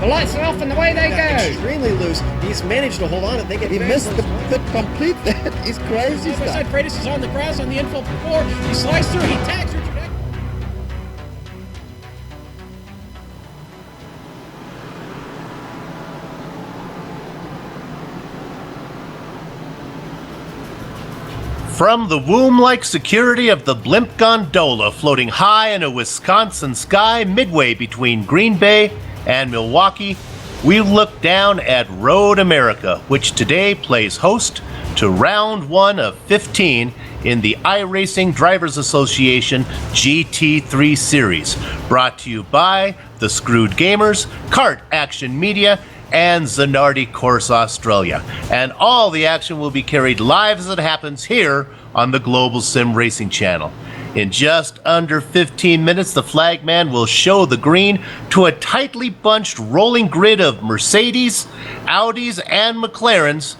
The lights are off and away they go. Extremely loose. He's managed to hold on. I think He missed the complete that. He's crazy Side by stuff. side, Freitas is on the grass on the infield floor. He slides through. He tags Richard. From the womb-like security of the blimp gondola floating high in a Wisconsin sky midway between Green Bay and Milwaukee, we look down at Road America, which today plays host to round 1 of 15 in the iRacing Drivers Association GT3 Series, brought to you by the Screwed Gamers, Kart Action Media, and Zanardi Course Australia. And all the action will be carried live as it happens here on the Global Sim Racing channel. In just under 15 minutes, the flagman will show the green to a tightly bunched rolling grid of Mercedes, Audis, and McLarens,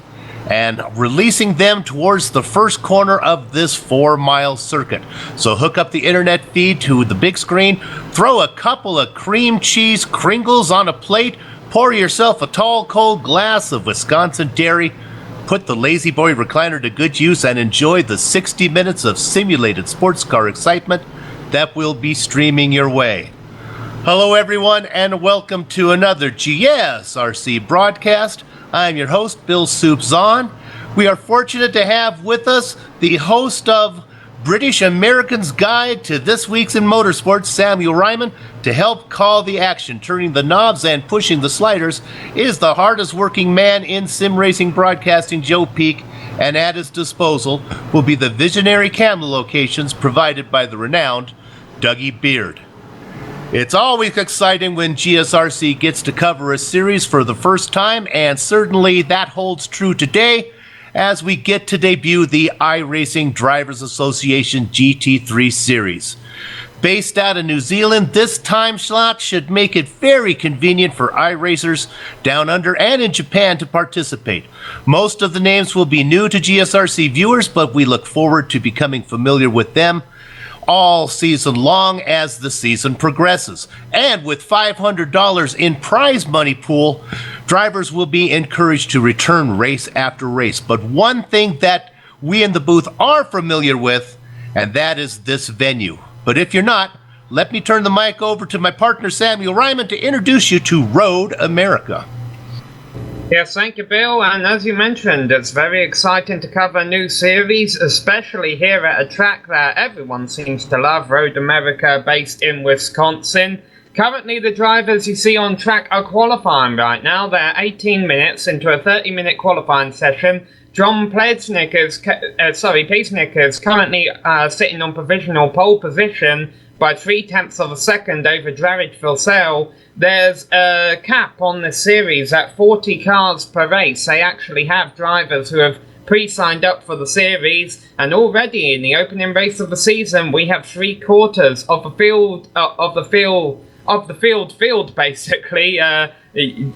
and releasing them towards the first corner of this 4-mile circuit. So hook up the internet feed to the big screen, throw a couple of cream cheese Kringles on a plate, pour yourself a tall, cold glass of Wisconsin dairy, put the Lazy Boy recliner to good use, and enjoy the 60 minutes of simulated sports car excitement that will be streaming your way. Hello, everyone, and welcome to another GSRC broadcast. I'm your host, Bill Soup Zahn. We are fortunate to have with us the host of British American's Guide to This Week's in Motorsports, Samuel Ryman, to help call the action. Turning the knobs and pushing the sliders is the hardest working man in sim racing broadcasting, Joe Peak, and at his disposal will be the visionary camera locations provided by the renowned Dougie Beard. It's always exciting when GSRC gets to cover a series for the first time, and certainly that holds true today as we get to debut the iRacing Drivers Association GT3 Series. Based out of New Zealand, this time slot should make it very convenient for iRacers down under and in Japan to participate. Most of the names will be new to GSRC viewers, but we look forward to becoming familiar with them all season long as the season progresses. And with $500 in prize money pool, drivers will be encouraged to return race after race. But one thing that we in the booth are familiar with, and that is this venue. But if you're not, let me turn the mic over to my partner Samuel Ryman to introduce you to Road America. Yes, thank you, Bill. And as you mentioned, it's very exciting to cover a new series, especially here at a track that everyone seems to love, Road America, based in Wisconsin. Currently, the drivers you see on track are qualifying right now. They're 18 minutes into a 30-minute qualifying session. John Plesnick is currently sitting on provisional pole position by 0.3 of a second over Jared Filsell. There's a cap on this series at 40 cars per race. They actually have drivers who have pre-signed up for the series, and already in the opening race of the season, we have 3/4 of the field, basically.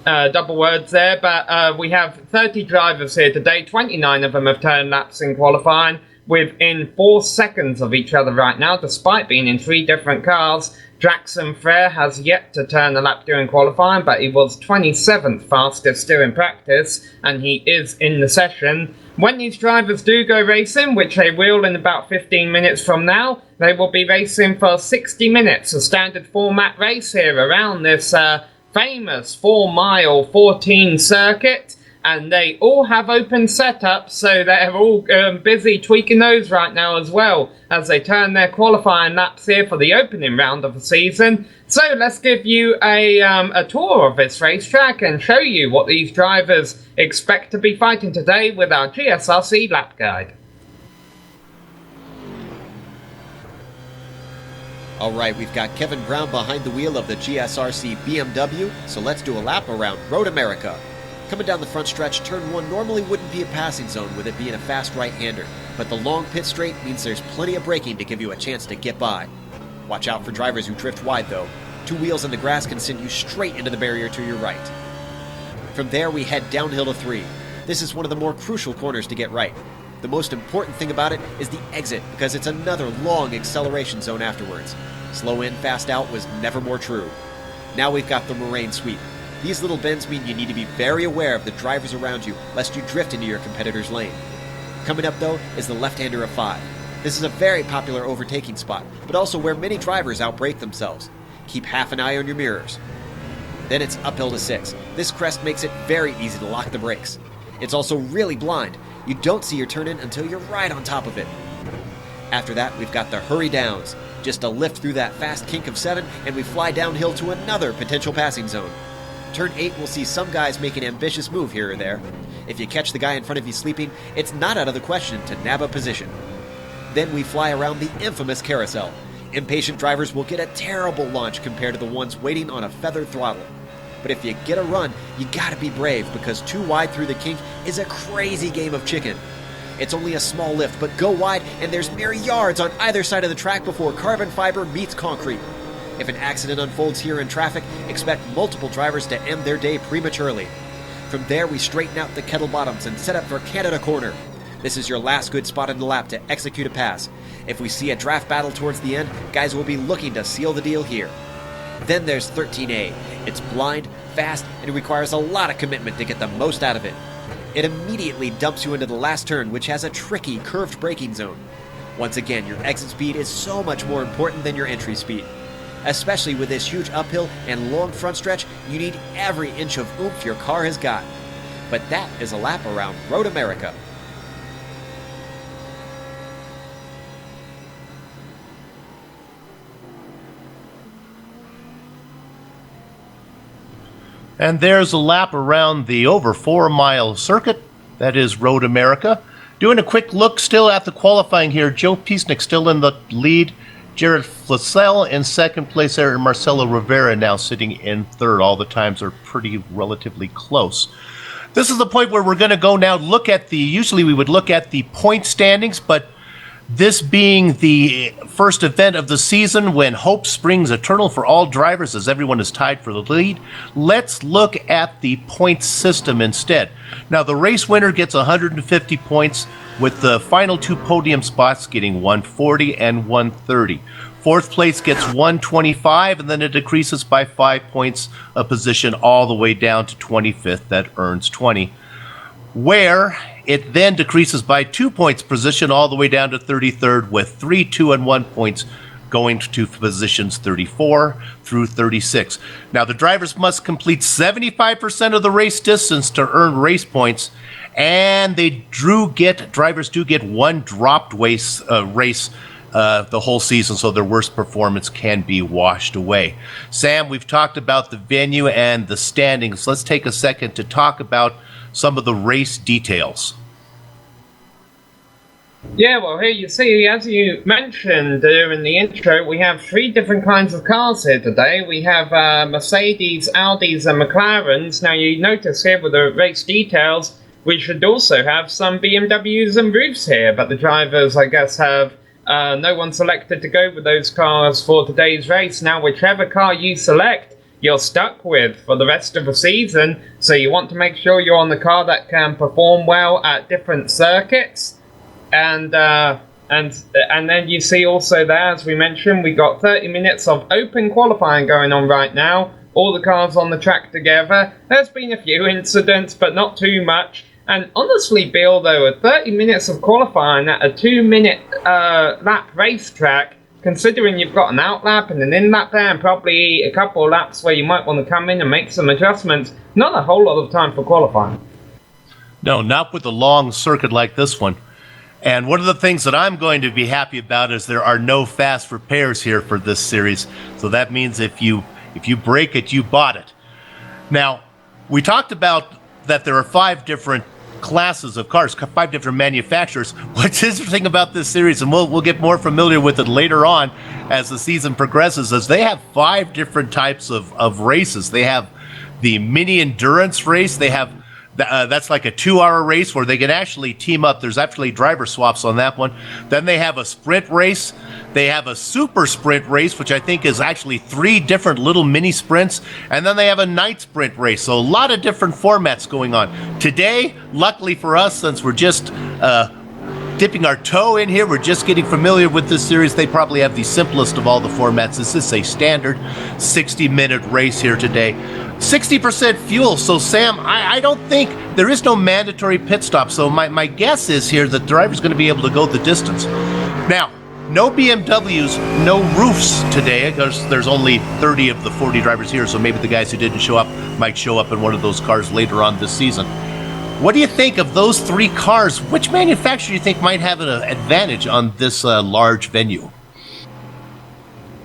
Double words there, but we have 30 drivers here today. 29 of them have turned laps in qualifying, within 4 seconds of each other right now, despite being in 3 different cars. Jackson Frere has yet to turn a lap during qualifying, but he was 27th fastest during practice, and he is in the session. When these drivers do go racing, which they will in about 15 minutes from now, they will be racing for 60 minutes, a standard format race here around this famous 4-mile 14 circuit. And they all have open setups, so they're all busy tweaking those right now as well as they turn their qualifying laps here for the opening round of the season. So let's give you a tour of this racetrack and show you what these drivers expect to be fighting today with our GSRC lap guide. All right, we've got Kevin Brown behind the wheel of the GSRC BMW, so let's do a lap around Road America. Coming down the front stretch, turn 1 normally wouldn't be a passing zone with it being a fast right-hander, but the long pit straight means there's plenty of braking to give you a chance to get by. Watch out for drivers who drift wide though. 2 wheels in the grass can send you straight into the barrier to your right. From there we head downhill to 3. This is one of the more crucial corners to get right. The most important thing about it is the exit, because it's another long acceleration zone afterwards. Slow in, fast out was never more true. Now we've got the moraine sweep. These little bends mean you need to be very aware of the drivers around you, lest you drift into your competitor's lane. Coming up, though, is the left-hander of 5. This is a very popular overtaking spot, but also where many drivers outbrake themselves. Keep half an eye on your mirrors. Then it's uphill to 6. This crest makes it very easy to lock the brakes. It's also really blind. You don't see your turn-in until you're right on top of it. After that, we've got the hurry downs. Just a lift through that fast kink of 7, and we fly downhill to another potential passing zone. Turn 8 will see some guys make an ambitious move here or there. If you catch the guy in front of you sleeping, it's not out of the question to nab a position. Then we fly around the infamous carousel. Impatient drivers will get a terrible launch compared to the ones waiting on a feathered throttle. But if you get a run, you gotta be brave, because too wide through the kink is a crazy game of chicken. It's only a small lift, but go wide and there's mere yards on either side of the track before carbon fiber meets concrete. If an accident unfolds here in traffic, expect multiple drivers to end their day prematurely. From there, we straighten out the kettle bottoms and set up for Canada Corner. This is your last good spot in the lap to execute a pass. If we see a draft battle towards the end, guys will be looking to seal the deal here. Then there's 13A. It's blind, fast, and requires a lot of commitment to get the most out of it. It immediately dumps you into the last turn, which has a tricky, curved braking zone. Once again, your exit speed is so much more important than your entry speed. Especially with this huge uphill and long front stretch, you need every inch of oomph your car has got. But that is a lap around Road America. And there's a lap around the over 4-mile circuit. That is Road America. Doing a quick look still at the qualifying here. Joe Piesnik still in the lead. Jared Flessel in second place there, and Marcelo Rivera now sitting in third. All the times are pretty relatively close. This is the point where we're going to go now look at usually we would look at the point standings, but this being the first event of the season when hope springs eternal for all drivers as everyone is tied for the lead, let's look at the point system instead. Now, the race winner gets 150 points, with the final 2 podium spots getting 140 and 130. Fourth place gets 125, and then it decreases by 5 points a position all the way down to 25th. That earns 20. Where it then decreases by 2 points position all the way down to 33rd, with 3, 2, and 1 points going to positions 34 through 36. Now, the drivers must complete 75% of the race distance to earn race points, and drivers do get one dropped race the whole season, so their worst performance can be washed away. Sam, we've talked about the venue and the standings. Let's take a second to talk about some of the race details. Yeah, well, here you see, as you mentioned during the intro, we have 3 different kinds of cars here today. We have Mercedes, Audis, and McLarens. Now, you notice here with the race details, we should also have some BMWs and roofs here, but the drivers, I guess, have no one selected to go with those cars for today's race. Now, whichever car you select, you're stuck with for the rest of the season, so you want to make sure you're on the car that can perform well at different circuits. And then you see also there, as we mentioned, we got 30 minutes of open qualifying going on right now. All the cars on the track together. There's been a few incidents, but not too much. And honestly, Bill, though, 30 minutes of qualifying at a 2-minute lap racetrack, considering you've got an out lap and an in lap there, and probably a couple of laps where you might want to come in and make some adjustments, not a whole lot of time for qualifying. No, not with a long circuit like this one. And one of the things that I'm going to be happy about is there are no fast repairs here for this series. So that means if you break it, you bought it. Now, we talked about that there are 5 different classes of cars, 5 different manufacturers. What's interesting about this series, and we'll get more familiar with it later on as the season progresses, is they have 5 different types of races. They have the mini endurance race. They have that's like a 2-hour race where they can actually team up. There's actually driver swaps on that one. Then they have a sprint race. They have a super sprint race, which I think is actually 3 different little mini sprints. And then they have a night sprint race. So a lot of different formats going on. Today, luckily for us, since we're just dipping our toe in here. We're just getting familiar with this series. They probably have the simplest of all the formats. This is a standard 60-minute race here today. 60% fuel. So, Sam, I don't think there is no mandatory pit stop. So my guess is here that the driver's going to be able to go the distance. Now, no BMWs, no roofs today, because there's only 30 of the 40 drivers here, so maybe the guys who didn't show up might show up in one of those cars later on this season. What do you think of those three cars? Which manufacturer do you think might have an advantage on this large venue?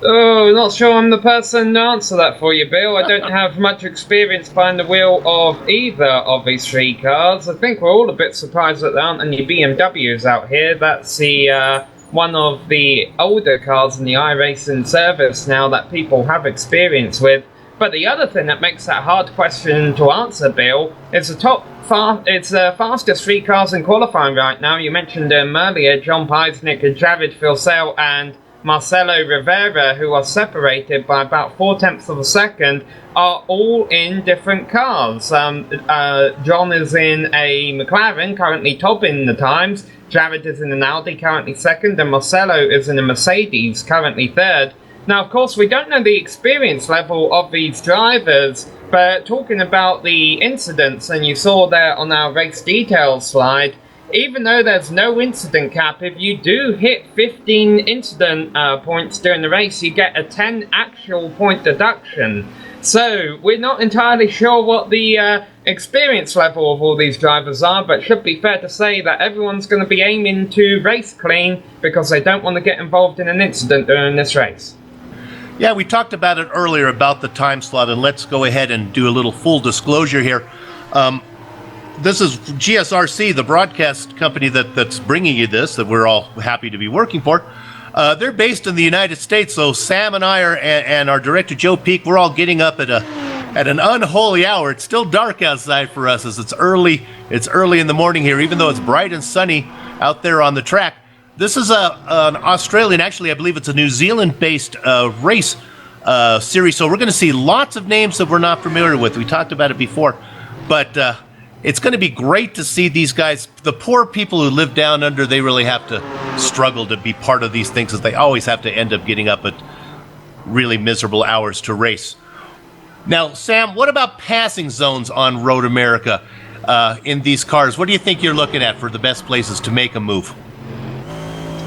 Oh, not sure I'm the person to answer that for you, Bill. I don't have much experience behind the wheel of either of these three cars. I think we're all a bit surprised that there aren't any BMWs out here. That's the one of the older cars in the iRacing service now that people have experience with. But the other thing that makes that hard question to answer, Bill, is it's the fastest three cars in qualifying right now. You mentioned them earlier, John Peisnick and Javid Filsell and Marcelo Rivera, who are separated by about 0.4 of a second, are all in different cars. John is in a McLaren, currently topping the times. Javid is in an Audi, currently second, and Marcelo is in a Mercedes, currently third. Now, of course, we don't know the experience level of these drivers, but talking about the incidents, and you saw there on our race details slide, even though there's no incident cap, if you do hit 15 incident points during the race, you get a 10 actual point deduction. So, we're not entirely sure what the experience level of all these drivers are, but it should be fair to say that everyone's going to be aiming to race clean because they don't want to get involved in an incident during this race. Yeah, we talked about it earlier about the time slot, and let's go ahead and do a little full disclosure here. This is GSRC, the broadcast company that's bringing you this, that we're all happy to be working for. They're based in the United States, so Sam and I and our director Joe Peak, we're all getting up at an unholy hour. It's still dark outside for us as it's early in the morning here, even though it's bright and sunny out there on the track. This is an Australian, actually I believe it's a New Zealand-based race series, so we're going to see lots of names that we're not familiar with. We talked about it before, but it's going to be great to see these guys. The poor people who live down under, they really have to struggle to be part of these things, as they always have to end up getting up at really miserable hours to race. Now, Sam, what about passing zones on Road America in these cars? What do you think you're looking at for the best places to make a move?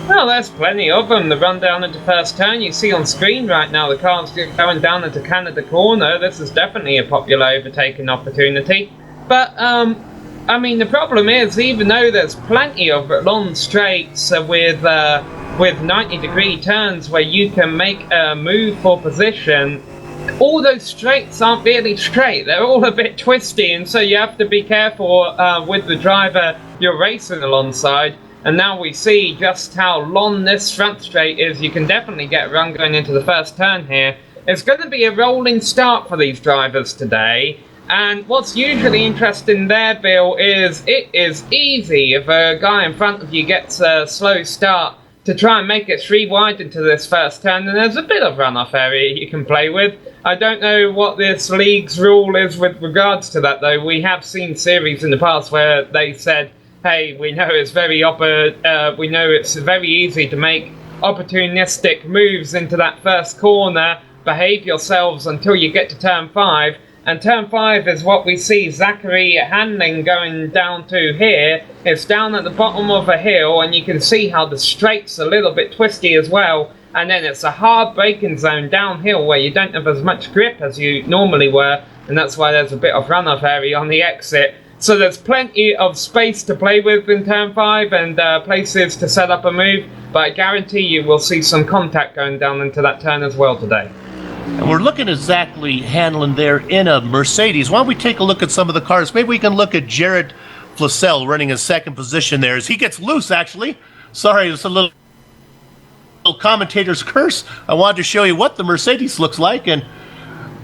Well, there's plenty of them. The run down into first turn, you see on screen right now, the car's going down into Canada Corner. This is definitely a popular overtaking opportunity. But, I mean, the problem is, even though there's plenty of long straights with 90-degree turns where you can make a move for position, all those straights aren't really straight. They're all a bit twisty, and so you have to be careful with the driver you're racing alongside. And now we see just how long this front straight is. You can definitely get a run going into the first turn here. It's going to be a rolling start for these drivers today. And what's usually interesting there, Bill, is it is easy if a guy in front of you gets a slow start to try and make it 3 wide into this first turn, and there's a bit of runoff area you can play with. I don't know what this league's rule is with regards to that, though. We have seen series in the past where they said, hey, we know it's very easy to make opportunistic moves into that first corner. Behave yourselves until you get to turn 5. And turn 5 is what we see Zachary Hanling going down to here. It's down at the bottom of a hill, and you can see how the straight's a little bit twisty as well. And then it's a hard braking zone downhill where you don't have as much grip as you normally were, and that's why there's a bit of runoff area on the exit. So there's plenty of space to play with in turn 5 and places to set up a move, but I guarantee you will see some contact going down into that turn as well today. And we're looking at Zachary Hanlon there in a Mercedes. Why don't we take a look at some of the cars? Maybe we can look at Jared Flacel running in second position there as he gets loose, actually. Sorry, it's a little commentator's curse. I wanted to show you what the Mercedes looks like, and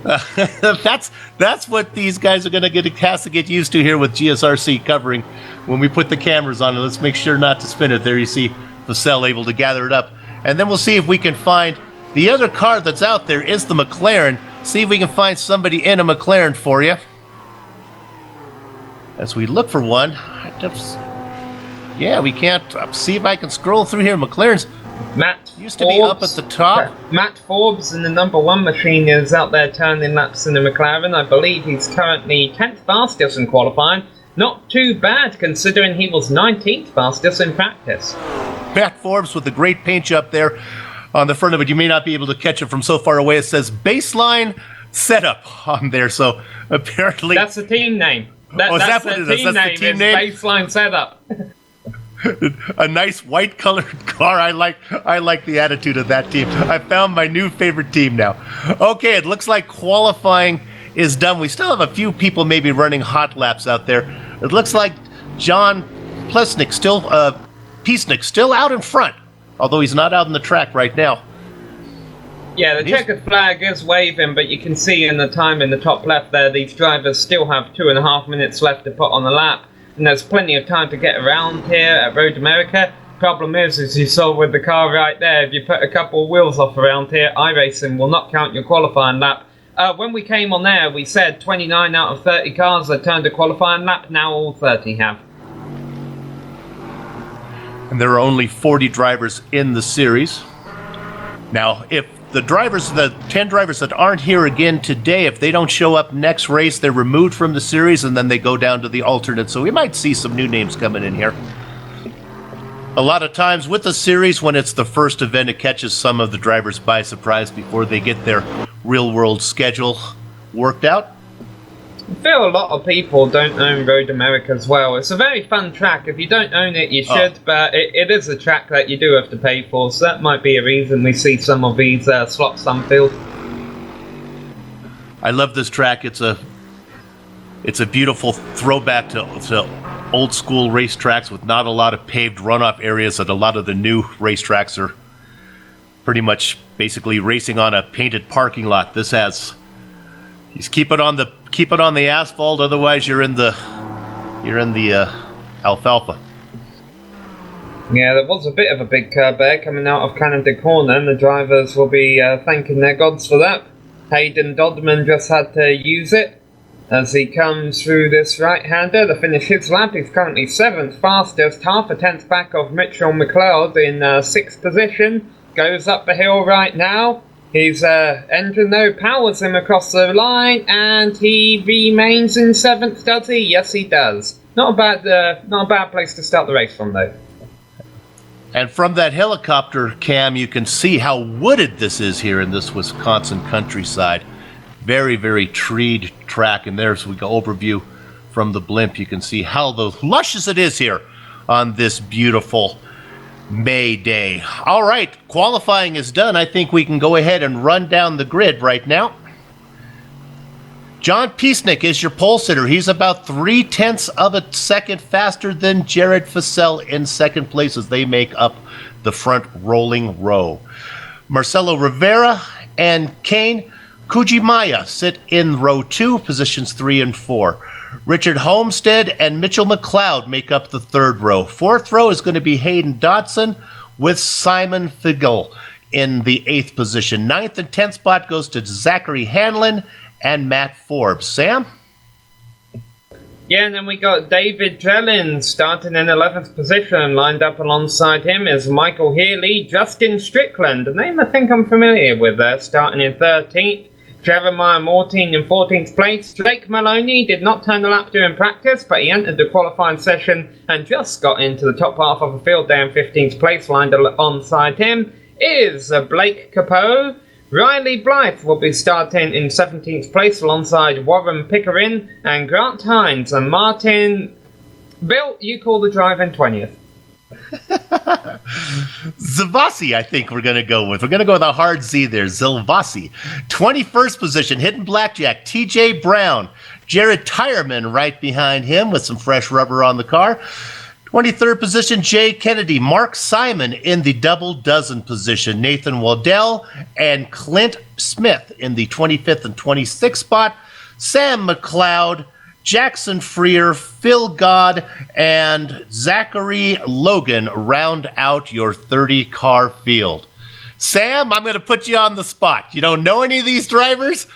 that's what these guys are going to have to get used to here with GSRC covering when we put the cameras on it. Let's make sure not to spin it. There you see Flacel able to gather it up. And then we'll see if we can find the other car that's out there is the McLaren. See if we can find somebody in a McLaren for you. As we look for one. Yeah, we can't see if I can scroll through here. McLaren's Matt used to be up at the top. Matt Forbes in the number 1 machine is out there turning laps in the McLaren. I believe he's currently 10th fastest in qualifying. Not too bad considering he was 19th fastest in practice. Matt Forbes with the great paint job there on the front of it. You may not be able to catch it from so far away. It says baseline setup on there. So apparently that's the team name. Is that what it is? That's the team name? Baseline setup. A nice white colored car. I like the attitude of that team. I found my new favorite team now. Okay, it looks like qualifying is done. We still have a few people maybe running hot laps out there. It looks like John Peacenik still out in front, although he's not out on the track right now. Yeah, the checkered flag is waving, but you can see in the time in the top left there, these drivers still have 2.5 minutes left to put on the lap. And there's plenty of time to get around here at Road America. Problem is, as you saw with the car right there, if you put a couple of wheels off around here, iRacing will not count your qualifying lap. When we came on there, we said 29 out of 30 cars had turned a qualifying lap. Now all 30 have. And there are only 40 drivers in the series. Now, if the 10 drivers that aren't here again today, if they don't show up next race, they're removed from the series and then they go down to the alternate. So we might see some new names coming in here. A lot of times with the series, when it's the first event, it catches some of the drivers by surprise before they get their real-world schedule worked out. I feel a lot of people don't own Road America as well. It's a very fun track. If you don't own it, you should, but it is a track that you do have to pay for, so that might be a reason we see some of these slots unfilled. I love this track. It's a beautiful throwback to old school racetracks with not a lot of paved runoff areas, and a lot of the new racetracks are pretty much basically racing on a painted parking lot. This has keep it on the asphalt, otherwise you're in the alfalfa. Yeah, there was a bit of a big curb there coming out of Canada Corner, and the drivers will be thanking their gods for that. Hayden Dodman just had to use it as he comes through this right-hander to finish his lap. He's currently 7th fastest, half a tenth back of Mitchell McLeod in 6th position. Goes up the hill right now. His engine, though, powers him across the line, and he remains in 7th, does he? Yes, he does. Not a bad place to start the race from, though. And from that helicopter cam, you can see how wooded this is here in this Wisconsin countryside. Very, very treed track, and there's we go overview from the blimp. You can see how luscious it is here on this beautiful May Day. All right, qualifying is done. I think we can go ahead and run down the grid right now. John Peacenik is your pole sitter. He's about 0.3 of a second faster than Jared Fussell in second place as they make up the front rolling row. Marcelo Rivera and Kane Kujimaya sit in row 2, positions 3 and 4. Richard Homestead and Mitchell McLeod make up the third row. Fourth row is going to be Hayden Dodson with Simon Figel in the 8th position. 9th and 10th spot goes to Zachary Hanlon and Matt Forbes. Sam? Yeah, and then we got David Drellin starting in 11th position. Lined up alongside him is Michael Healy, Justin Strickland, a name I think I'm familiar with there, starting in 13th. Jeremiah Morton in 14th place. Jake Maloney did not turn the lap during practice, but he entered the qualifying session and just got into the top half of the field there in 15th place. Lined alongside him is Blake Capoe. Riley Blythe will be starting in 17th place alongside Warren Pickering and Grant Hines and Martin. Bill, you call the drive in 20th. Zavasi, I think we're going to go with. We're going to go with a hard Z there. Zilvasi. 21st position, hidden blackjack, TJ Brown. Jared Tyreman right behind him with some fresh rubber on the car. 23rd position, Jay Kennedy. Mark Simon in the double dozen position. Nathan Waddell and Clint Smith in the 25th and 26th spot. Sam McLeod, Jackson Freer, Phil God, and Zachary Logan round out your 30-car field. Sam, I'm going to put you on the spot. You don't know any of these drivers.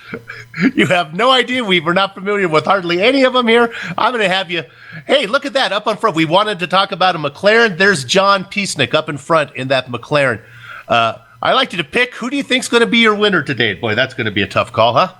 You have no idea. We were not familiar with hardly any of them here. I'm going to have you. Hey, look at that up in front. We wanted to talk about a McLaren. There's John Piesnik up in front in that McLaren. I'd like you to pick. Who do you think's going to be your winner today? Boy, that's going to be a tough call, huh?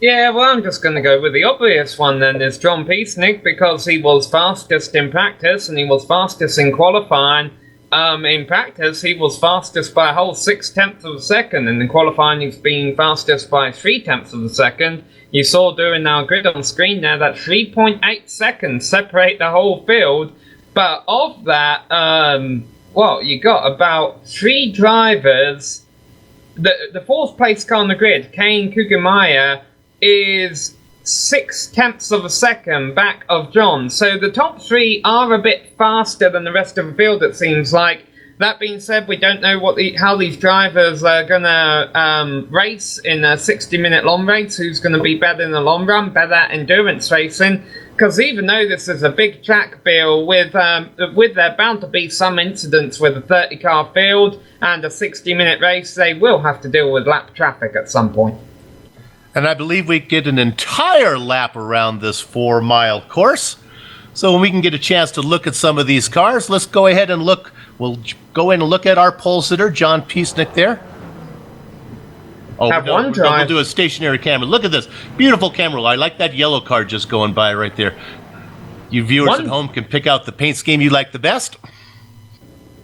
Yeah, well, I'm just going to go with the obvious one then. Is John Piesnik, because he was fastest in practice and he was fastest in qualifying. In practice, he was fastest by a whole 0.6 of a second, and in qualifying, he's been fastest by 0.3 of a second. You saw during our grid on screen there that 3.8 seconds separate the whole field, but of that, you got about 3 drivers. The fourth place car on the grid, Kane Kugemaya, is 0.6 of a second back of John. So the top 3 are a bit faster than the rest of the field, it seems like. That being said, we don't know how these drivers are going to race in a 60-minute long race. Who's going to be better in the long run, better at endurance racing. Because even though this is a big track bill, with there bound to be some incidents with a 30-car field and a 60-minute race, they will have to deal with lap traffic at some point. And I believe we get an entire lap around this 4-mile course. So when we can get a chance to look at some of these cars, let's go ahead and look. We'll go in and look at our pole sitter, John Piesnik there. Oh, we'll do a stationary camera. Look at this. Beautiful camera. I like that yellow car just going by right there. You viewers at home can pick out the paint scheme you like the best.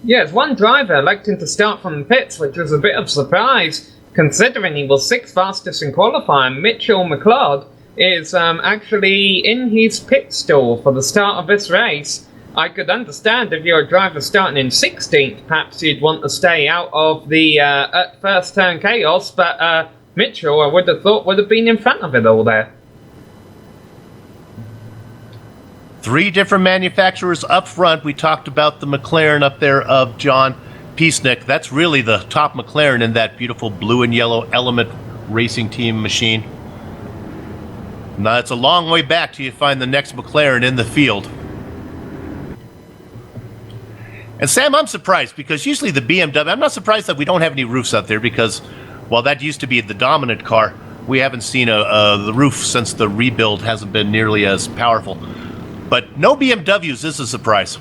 Yes, one driver electing to start from the pits, which was a bit of a surprise, considering he was 6th fastest in qualifying. Mitchell McLeod is actually in his pit stall for the start of this race. I could understand if you're a driver starting in 16th, perhaps you'd want to stay out of the first turn chaos, but Mitchell, I would have thought, would have been in front of it all there. 3 different manufacturers up front. We talked about the McLaren up there of John Piesnik. That's really the top McLaren in that beautiful blue and yellow Element racing team machine. Now, it's a long way back till you find the next McLaren in the field. And Sam, I'm surprised because usually the BMW, I'm not surprised that we don't have any roofs out there because while that used to be the dominant car, we haven't seen the roof since the rebuild hasn't been nearly as powerful. But no BMWs is a surprise.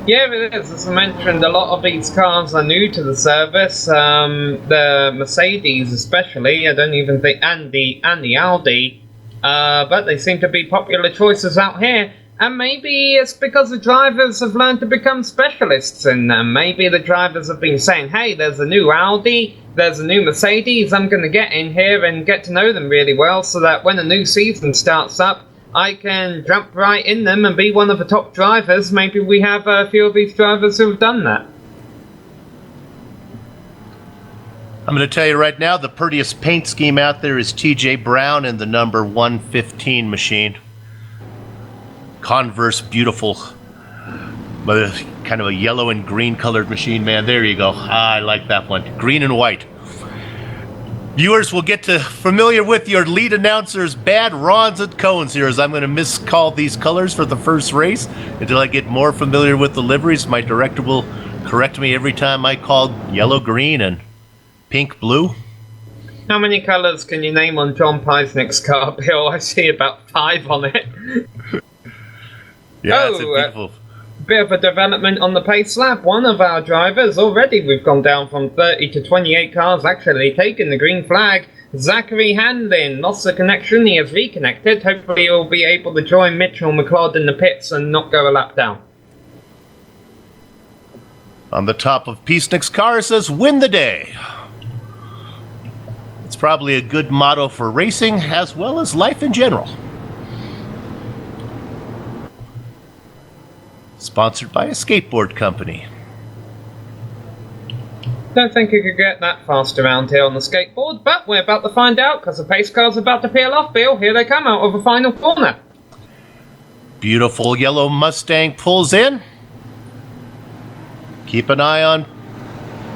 Yeah, it is. As I mentioned, a lot of these cars are new to the service. The Mercedes especially, I don't even think, and the Audi, but they seem to be popular choices out here. And maybe it's because the drivers have learned to become specialists in them. Maybe the drivers have been saying, hey, there's a new Audi, there's a new Mercedes, I'm going to get in here and get to know them really well so that when a new season starts up, I can jump right in them and be one of the top drivers. Maybe we have a few of these drivers who have done that. I'm going to tell you right now, the prettiest paint scheme out there is TJ Brown in the number 115 machine. Converse, beautiful, kind of a yellow and green colored machine, man. There you go. I like that one. Green and white. Viewers will get to familiar with your lead announcers, bad Rons and Cones here, as I'm going to miscall these colors for the first race until I get more familiar with the liveries. My director will correct me every time I call yellow, green, and pink, blue. How many colors can you name on John Piesnik's car, Bill? I see about 5 on it. Yeah, it's a beautiful... Bit of a development on the pace lap. One of our drivers, already we've gone down from 30 to 28 cars, actually taking the green flag. Zachary Handlin lost the connection. He has reconnected. Hopefully he'll be able to join Mitchell McLeod in the pits and not go a lap down. On the top of Piesnik's car it says, win the day. It's probably a good motto for racing as well as life in general. Sponsored by a skateboard company. Don't think you could get that fast around here on the skateboard, but we're about to find out because the pace car's about to peel off, Bill. Here they come out of a final corner. Beautiful yellow Mustang pulls in. Keep an eye on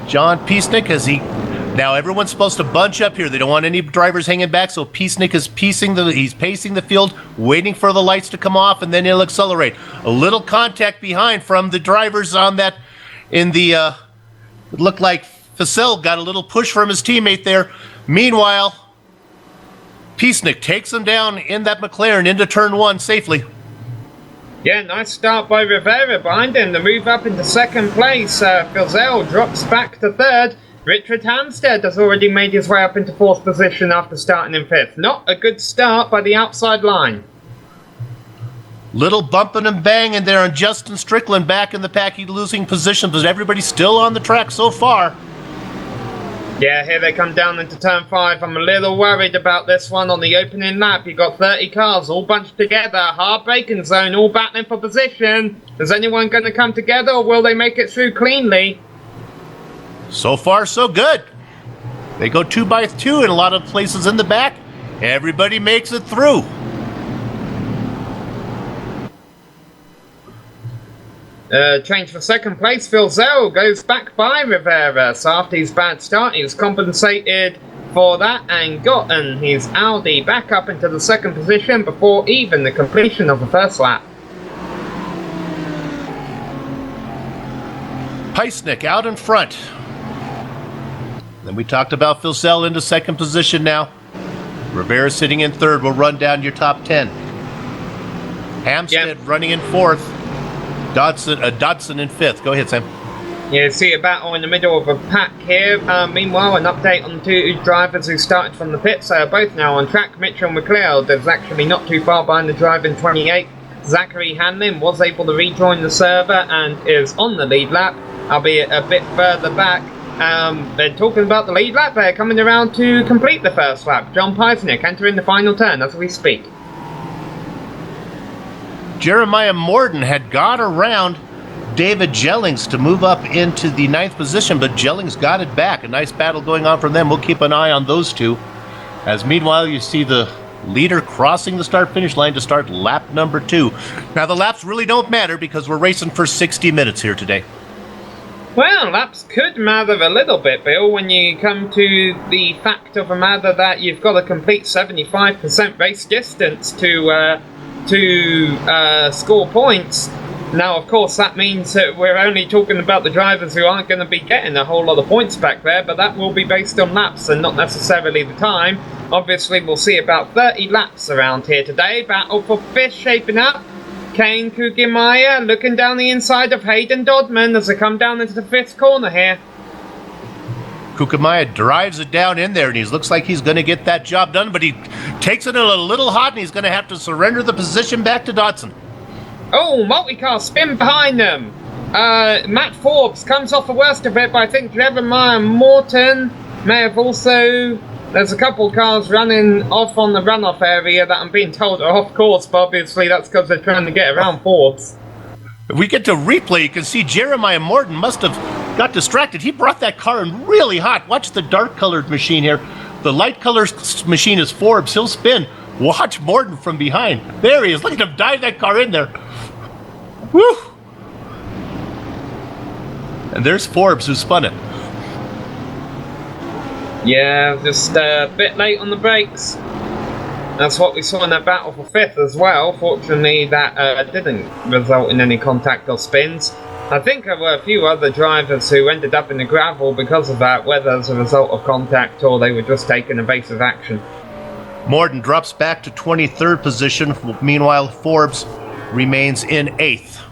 John Piesnik as he... Now everyone's supposed to bunch up here. They don't want any drivers hanging back, so Piesnik is pacing the field, waiting for the lights to come off, and then he'll accelerate. A little contact behind from the drivers on that in the It looked like Facel got a little push from his teammate there. Meanwhile, Peacenik takes him down in that McLaren into turn 1 safely. Yeah, nice start by Rivera behind him. The move up into second place. Filzel drops back to third. Richard Hampstead has already made his way up into fourth position after starting in fifth. Not a good start by the outside line. Little bumping and banging there on Justin Strickland back in the pack. He's losing position, but everybody's still on the track so far. Yeah, here they come down into turn 5. I'm a little worried about this one on the opening lap. You've got 30 cars all bunched together. Hard braking zone, all battling for position. Is anyone going to come together, or will they make it through cleanly? So far, so good. They go 2 by 2 in a lot of places in the back. Everybody makes it through. Change for second place. Filzel goes back by Rivera. So after his bad start, he was compensated for that and gotten his Audi back up into the second position before even the completion of the first lap. Peisnick out in front. Then we talked about Filzel into second position now. Rivera sitting in third. We'll run down your top 10. Hampstead running in fourth. Dodson in fifth. Go ahead, Sam. You see a battle in the middle of a pack here. Meanwhile, an update on the two drivers who started from the pits. They are both now on track. Mitchell McLeod is actually not too far behind the driver in 28th. Zachary Hanlon was able to rejoin the server and is on the lead lap, albeit a bit further back. They're talking about the lead lap. They're coming around to complete the first lap. John Peisnick entering the final turn as we speak. Jeremiah Morden had got around David Jellings to move up into the 9th position, but Jellings got it back. A nice battle going on from them. We'll keep an eye on those two. As meanwhile, you see the leader crossing the start-finish line to start lap number 2. Now, the laps really don't matter because we're racing for 60 minutes here today. Well, laps could matter a little bit, Bill, when you come to the fact of a matter that you've got a complete 75% race distance to score points. Now, of course, that means that we're only talking about the drivers who aren't going to be getting a whole lot of points back there, but that will be based on laps and not necessarily the time. Obviously, we'll see about 30 laps around here today. Battle for fifth shaping up. Kane Kugemeyer looking down the inside of Hayden Dodman as they come down into the fifth corner here. Kugemeyer drives it down in there, and he looks like he's going to get that job done, but he takes it a little hot, and he's going to have to surrender the position back to Dodson. Oh, multi-car spin behind them. Matt Forbes comes off the worst of it, but I think Jeremiah Morton may have also... There's a couple cars running off on the runoff area that I'm being told are off course, but obviously that's because they're trying to get around Forbes. If we get to replay, you can see Jeremiah Morton must have got distracted. He brought that car in really hot. Watch the dark-colored machine here. The light-colored machine is Forbes. He'll spin. Watch Morton from behind. There he is. Look at him dive that car in there. Woo! And there's Forbes who spun it. Yeah, just a bit late on the brakes. That's what we saw in that battle for fifth as well. Fortunately, that didn't result in any contact or spins. I think there were a few other drivers who ended up in the gravel because of that, whether as a result of contact or they were just taking evasive action. Morton drops back to 23rd position. Meanwhile, Forbes remains in 8th.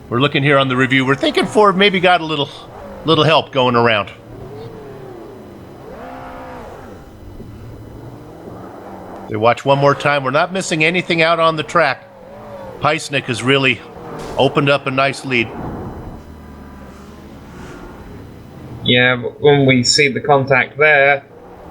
We're looking here on the review. We're thinking Ford maybe got a little help going around. They watch one more time. We're not missing anything out on the track. Peisnick has really opened up a nice lead. Yeah, when we see the contact there.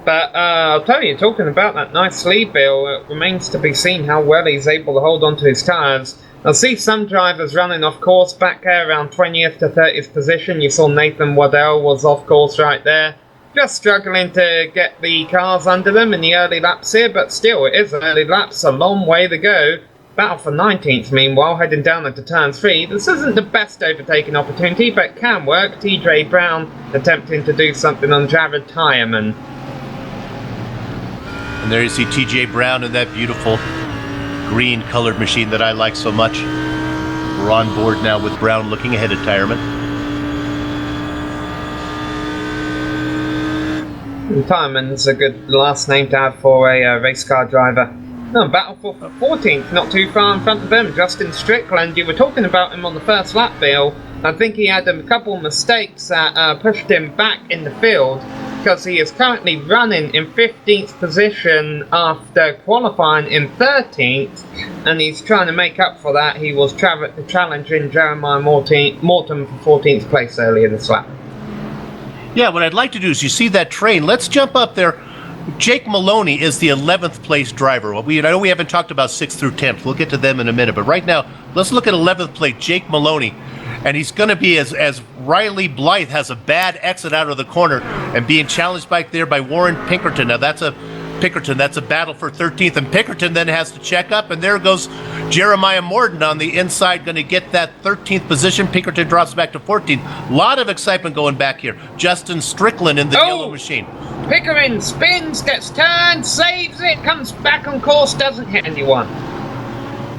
But I'll tell you, talking about that nice lead, Bill, it remains to be seen how well he's able to hold on to his tyres. I see some drivers running off course back there around 20th to 30th position. You saw Nathan Waddell was off course right there. Just struggling to get the cars under them in the early laps here, but still, it is early laps, a long way to go. Battle for 19th, meanwhile, heading down into turn 3. This isn't the best overtaking opportunity, but can work. TJ Brown attempting to do something on Jared Tyreman. And there you see TJ Brown in that beautiful green-colored machine that I like so much. We're on board now with Brown looking ahead at Tyreman. Tyreman's a good last name to have for a race car driver. No, battle for 14th, not too far in front of them. Justin Strickland, you were talking about him on the first lap, Bill. I think he had a couple of mistakes that pushed him back in the field, because he is currently running in 15th position after qualifying in 13th, and he's trying to make up for that. He was challenging Jeremiah Morton for 14th place earlier this lap. Yeah, what I'd like to do is, you see that train, let's jump up there. Jake Maloney is the 11th place driver. I know we haven't talked about 6th through 10th. We'll get to them in a minute. But right now, let's look at 11th place, Jake Maloney. And he's going to be, as Riley Blythe has a bad exit out of the corner and being challenged back there by Warren Pinkerton. Now, that's a battle for 13th. And Pinkerton then has to check up. And there goes Jeremiah Morton on the inside, going to get that 13th position. Pinkerton drops back to 14th. A lot of excitement going back here. Justin Strickland in the yellow machine. Pickering spins, gets turned, saves it, comes back on course, doesn't hit anyone.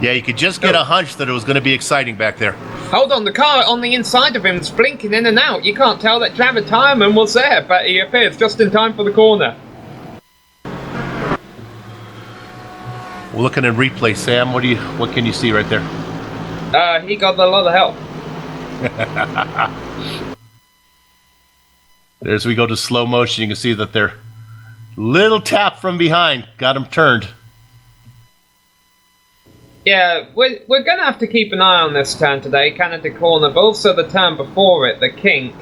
Yeah, you could just get a hunch that it was going to be exciting back there. Hold on, the car on the inside of him is blinking in and out. You can't tell that Javid Tyreman was there, but he appears just in time for the corner. We're looking at replay, Sam. What can you see right there? He got a lot of help. As we go to slow motion, you can see that their little tap from behind got him turned. Yeah, we're going to have to keep an eye on this turn today, Canada corner, but also the turn before it, the kink.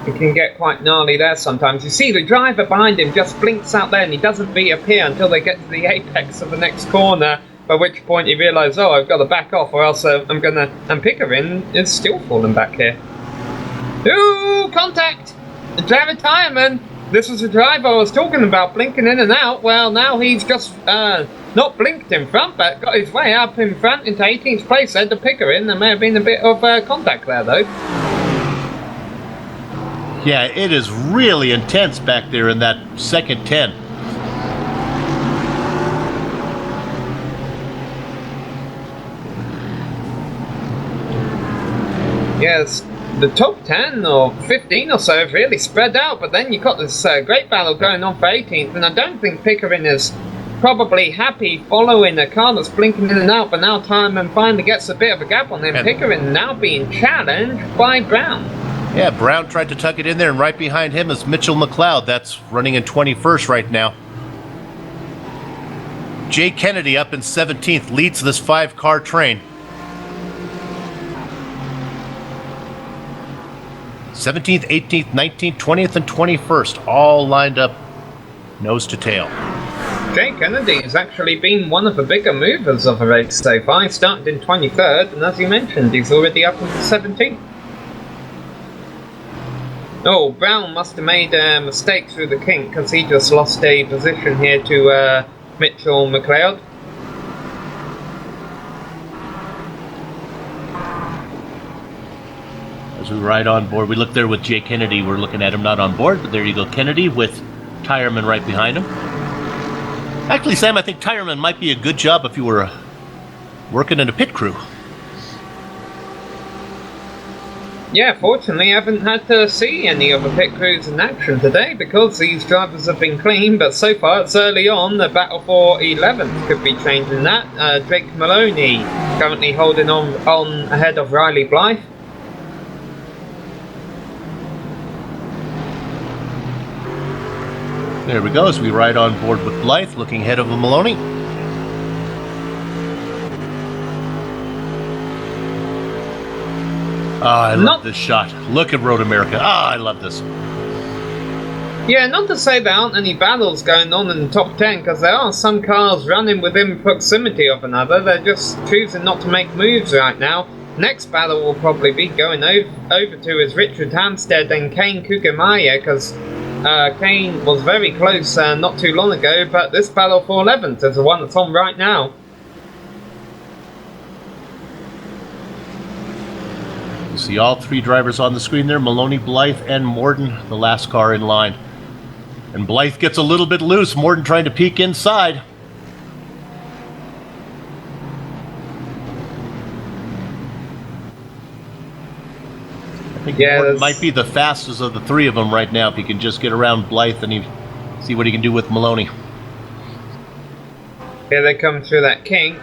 It can get quite gnarly there sometimes. You see the driver behind him just blinks out there and he doesn't reappear until they get to the apex of the next corner, by which point he realises, oh, I've got to back off or else I'm going to... And Pickering is still falling back here. Ooh, contact! Javid Tyreman, this was the driver I was talking about, blinking in and out. Well, now he's just not blinked in front, but got his way up in front into 18th place there to Pickering. There may have been a bit of contact there, though. Yeah, it is really intense back there in that second 10. Yes. The top 10 or 15 or so have really spread out, but then you've got this great battle going on for 18th, and I don't think Pickering is probably happy following a car that's blinking in and out, but now Tyreman finally gets a bit of a gap on him. Pickering now being challenged by Brown. Yeah, Brown tried to tuck it in there, and right behind him is Mitchell McLeod. That's running in 21st right now. Jay Kennedy up in 17th, leads this 5-car train. 17th, 18th, 19th, 20th, and 21st, all lined up nose to tail. Jay Kennedy has actually been one of the bigger movers of the race so far. He started in 23rd, and as you mentioned, he's already up into 17th. Oh, Brown must have made a mistake through the kink, because he just lost a position here to Mitchell McLeod. As we ride on board, we look there with Jay Kennedy. We're looking at him not on board, but there you go, Kennedy with Tyreman right behind him. Actually, Sam, I think Tyreman might be a good job if you were working in a pit crew. Yeah, fortunately I haven't had to see any of the pit crews in action today because these drivers have been clean, but so far it's early on. The battle for 11th could be changing that. Jake Maloney currently holding on ahead of Riley Blythe. There we go, as we ride on board with Blythe, looking ahead of Maloney. I love this shot. Look at Road America. I love this. Yeah, not to say there aren't any battles going on in the top 10, because there are some cars running within proximity of another. They're just choosing not to make moves right now. Next battle will probably be going over to is Richard Hampstead and Kane Kugemaya, because Kane was very close not too long ago, but this battle for 11th is the one that's on right now. You see all three drivers on the screen there, Maloney, Blythe, and Morton, the last car in line. And Blythe gets a little bit loose, Morton trying to peek inside. think Yeah, Morton that's- might be the fastest of the three of them right now if he can just get around Blythe and see what he can do with Maloney. Here they come through that kink.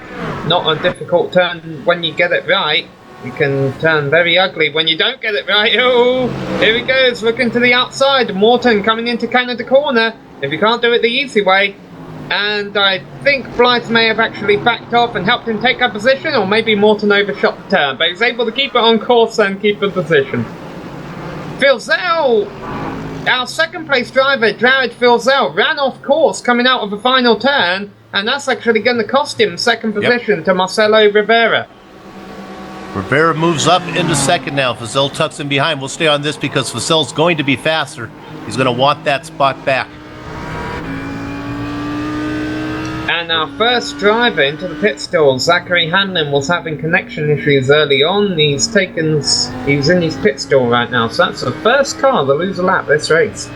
Not a difficult turn when you get it right. You can turn very ugly when you don't get it right. Oh, here he goes, looking to the outside. Morton coming into Canada corner. If you can't do it the easy way. And I think Blythe may have actually backed off and helped him take a position, or maybe Morton overshot the turn, but he's able to keep it on course and keep the position. Filzell, our second place driver, Jared Filzell, ran off course coming out of the final turn, and that's actually going to cost him second position to Marcelo Rivera. Rivera moves up into second now. Fazell tucks him behind. We'll stay on this because Fazell's going to be faster. He's going to want that spot back. And our first driver into the pit stall, Zachary Hanlon, was having connection issues early on. He's in his pit stall right now, so that's the first car to lose a lap this race.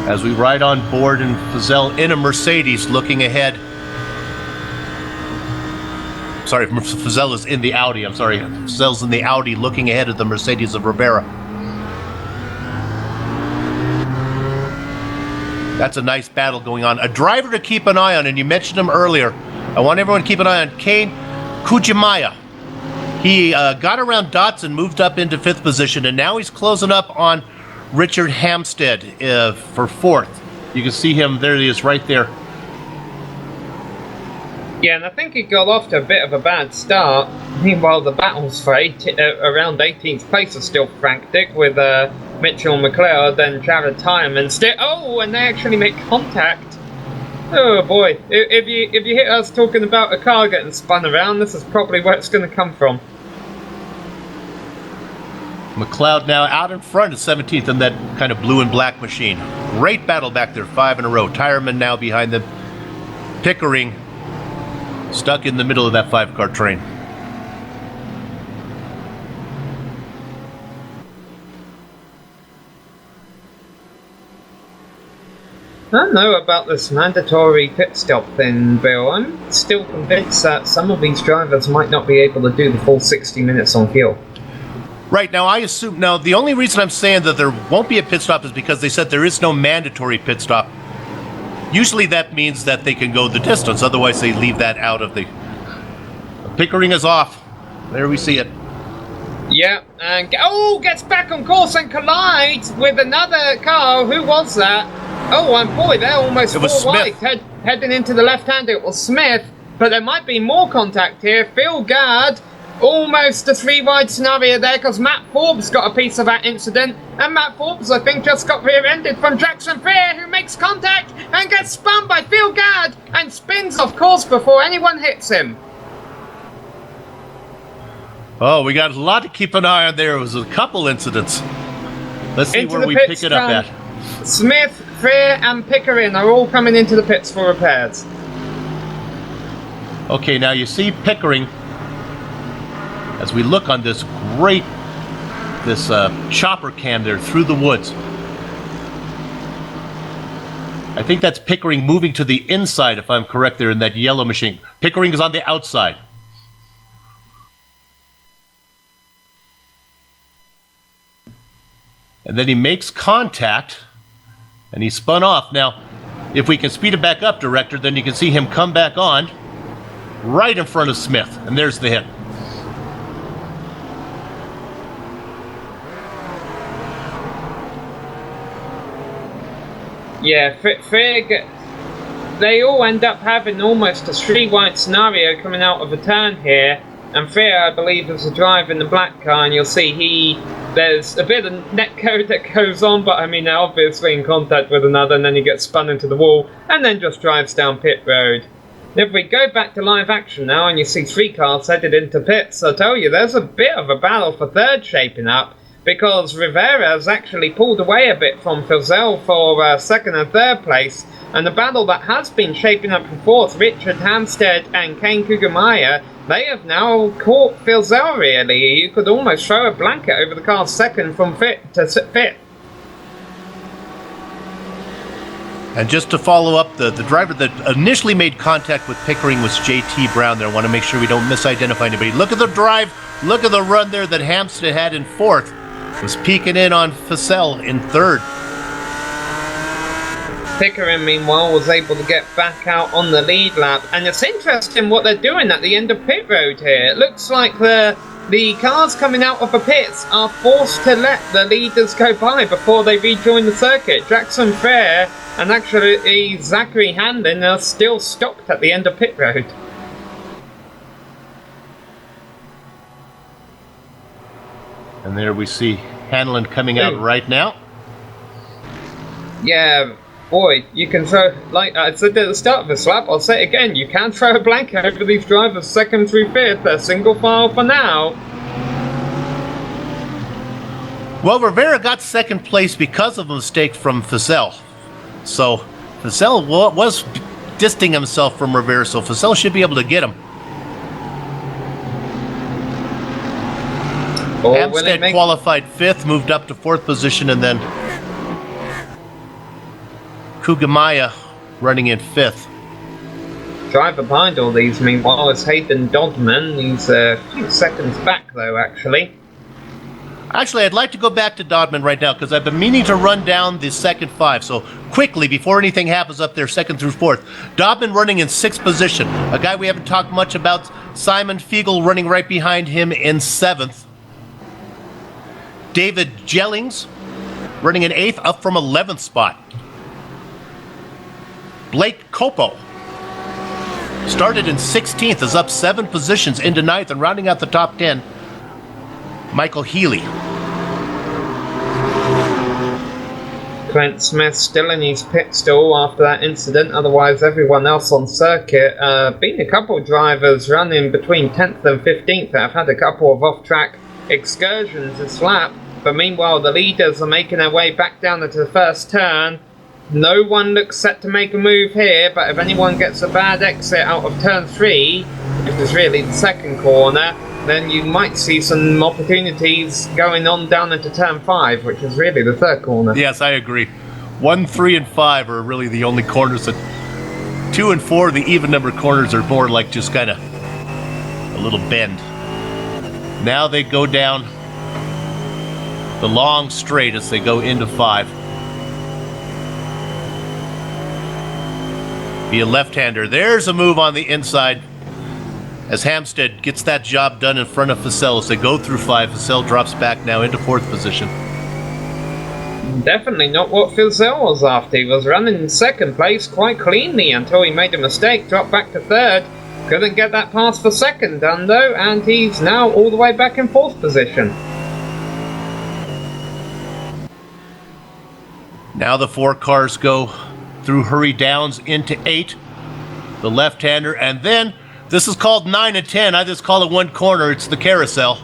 As we ride on board and Fazell in a Mercedes looking ahead. Sorry, Fazell is in the Audi. I'm sorry. Fazell's in the Audi looking ahead at the Mercedes of Rivera. That's a nice battle going on. A driver to keep an eye on, and you mentioned him earlier. I want everyone to keep an eye on Kane Kujimaya. He got around Dotson, moved up into 5th position, and now he's closing up on Richard Hampstead for 4th. You can see him. There he is right there. Yeah, and I think he got off to a bit of a bad start. Meanwhile, the battles for around 18th place are still frantic with Mitchell McLeod and Jared Tyreman still. Oh, and they actually make contact. Oh boy! If you hit us talking about a car getting spun around, this is probably where it's going to come from. McLeod now out in front at 17th in that kind of blue and black machine. Great battle back there, 5 in a row. Tyreman now behind them. Pickering stuck in the middle of that 5-car train. I don't know about this mandatory pit stop thing, Bill. I'm still convinced that some of these drivers might not be able to do the full 60 minutes on fuel. Right, now I assume, now the only reason I'm saying that there won't be a pit stop is because they said there is no mandatory pit stop. Usually that means that they can go the distance, otherwise they leave that out of the... Pickering is off. There we see it. Yeah, and gets back on course and collides with another car. Who was that? Oh, and boy, they're almost It was four Smith. wide. Heading into the left-hand, it was Smith. But there might be more contact here. Phil Gard, almost a 3-wide scenario there because Matt Forbes got a piece of that incident. And Matt Forbes, I think, just got rear-ended from Jackson Freer, who makes contact and gets spun by Phil Gard and spins off course before anyone hits him. Oh, we got a lot to keep an eye on there. It was a couple incidents. Let's see Into where the we pits pick it up come at. Smith, Freer, and Pickering are all coming into the pits for repairs. Okay, now you see Pickering, as we look on this great, chopper cam there through the woods. I think that's Pickering moving to the inside, if I'm correct there in that yellow machine. Pickering is on the outside. And then he makes contact, and he spun off. Now, if we can speed it back up, Director, then you can see him come back on right in front of Smith. And there's the hit. Yeah, Freer, they all end up having almost a 3-wide scenario coming out of a turn here. And Freer, I believe, is the driver in the black car, and you'll see there's a bit of netcode that goes on, but I mean, they're obviously in contact with another, and then he gets spun into the wall, and then just drives down pit road. If we go back to live action now, and you see 3 cars headed into pits, I'll tell you, there's a bit of a battle for third shaping up, because Rivera has actually pulled away a bit from Filzell for second and third place, and the battle that has been shaping up for fourth, Richard Hampstead and Kane Kugimaya, they have now caught Filzell really. You could almost throw a blanket over the car's second from fifth to fifth. And just to follow up, the driver that initially made contact with Pickering was JT Brown there. I want to make sure we don't misidentify anybody. Look at the drive. Look at the run there that Hampstead had in fourth. Was peeking in on Fussell in third. Pickering, meanwhile, was able to get back out on the lead lap. And it's interesting what they're doing at the end of pit road here. It looks like the cars coming out of the pits are forced to let the leaders go by before they rejoin the circuit. Jackson Fair and actually Zachary Hanlon are still stopped at the end of pit road. And there we see Hanlon coming out right now. Yeah, boy, you can throw, like I said at the start of this lap, I'll say it again, you can throw a blanket over these drivers second through fifth. They're single file for now. Well, Rivera got second place because of a mistake from Fussell. So Fussell was distancing himself from Rivera, so Fussell should be able to get him. Hampstead qualified fifth, moved up to fourth position, and then Kugamaya running in fifth. Driver behind all these, meanwhile, is Hayden Dodman. He's a few seconds back, though, actually. Actually, I'd like to go back to Dodman right now because I've been meaning to run down the second five. So quickly, before anything happens up there, second through fourth. Dodman running in sixth position. A guy we haven't talked much about, Simon Fiegel, running right behind him in seventh. David Jellings running in eighth, up from 11th spot. Blake Copo started in 16th, is up 7 positions into 9th, and rounding out the top 10, Michael Healy. Clint Smith still in his pit stall after that incident. Otherwise, everyone else on circuit, been a couple of drivers running between 10th and 15th that have had a couple of off-track excursions this lap. But meanwhile, the leaders are making their way back down into the first turn. No one looks set to make a move here, but if anyone gets a bad exit out of turn 3, which is really the second corner, then you might see some opportunities going on down into turn 5, which is really the third corner. Yes, I agree. 1, 3, and 5 are really the only corners that 2 and 4, the even number corners, are more like just kind of a little bend. Now they go down the long straight as they go into 5. Be a left-hander. There's a move on the inside as Hampstead gets that job done in front of Fussell as they go through 5. Fussell drops back now into 4th position. Definitely not what Fussell was after. He was running in 2nd place quite cleanly until he made a mistake, dropped back to 3rd. Couldn't get that pass for 2nd done though, and he's now all the way back in 4th position. Now the 4 cars go through Hurry Downs into 8. The left-hander, and then this is called 9 and 10. I just call it one corner. It's the carousel.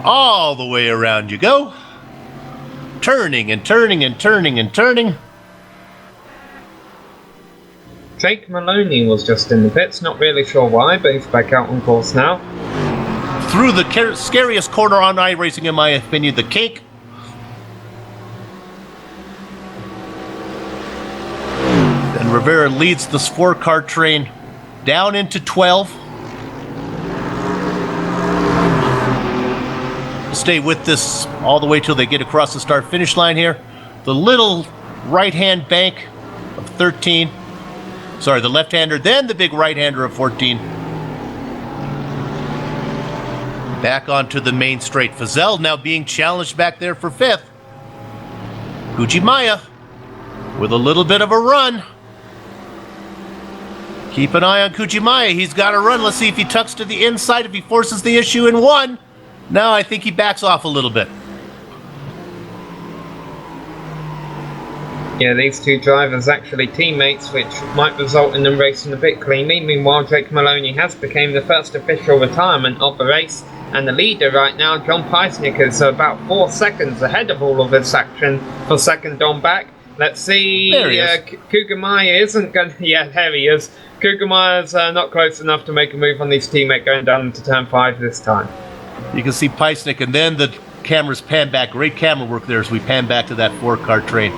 All the way around you go. Turning and turning and turning and turning. Jake Maloney was just in the pits. Not really sure why, but he's back out on course now. Through the scariest corner on iRacing, in my opinion, the kink. And Rivera leads this 4-car train down into 12. We'll stay with this all the way till they get across the start-finish line here. The little right-hand bank of 13. Sorry, the left-hander, then the big right-hander of 14. Back onto the main straight. Fussell now being challenged back there for 5th. Kujimaya with a little bit of a run. Keep an eye on Kujimaya. He's got to run. Let's see if he tucks to the inside, if he forces the issue in 1. No, I think he backs off a little bit. Yeah, these two drivers actually teammates, which might result in them racing a bit cleanly. Meanwhile, Jake Maloney has become the first official retirement of the race, and the leader right now, John Peisnick, is about 4 seconds ahead of all of this action for second on back. Let's see. Kugamaya isn't going to... Yeah, there he is. Kugamaya's not close enough to make a move on his teammate going down into turn 5 this time. You can see Peisnick, and then the cameras pan back. Great camera work there as we pan back to that 4-car train.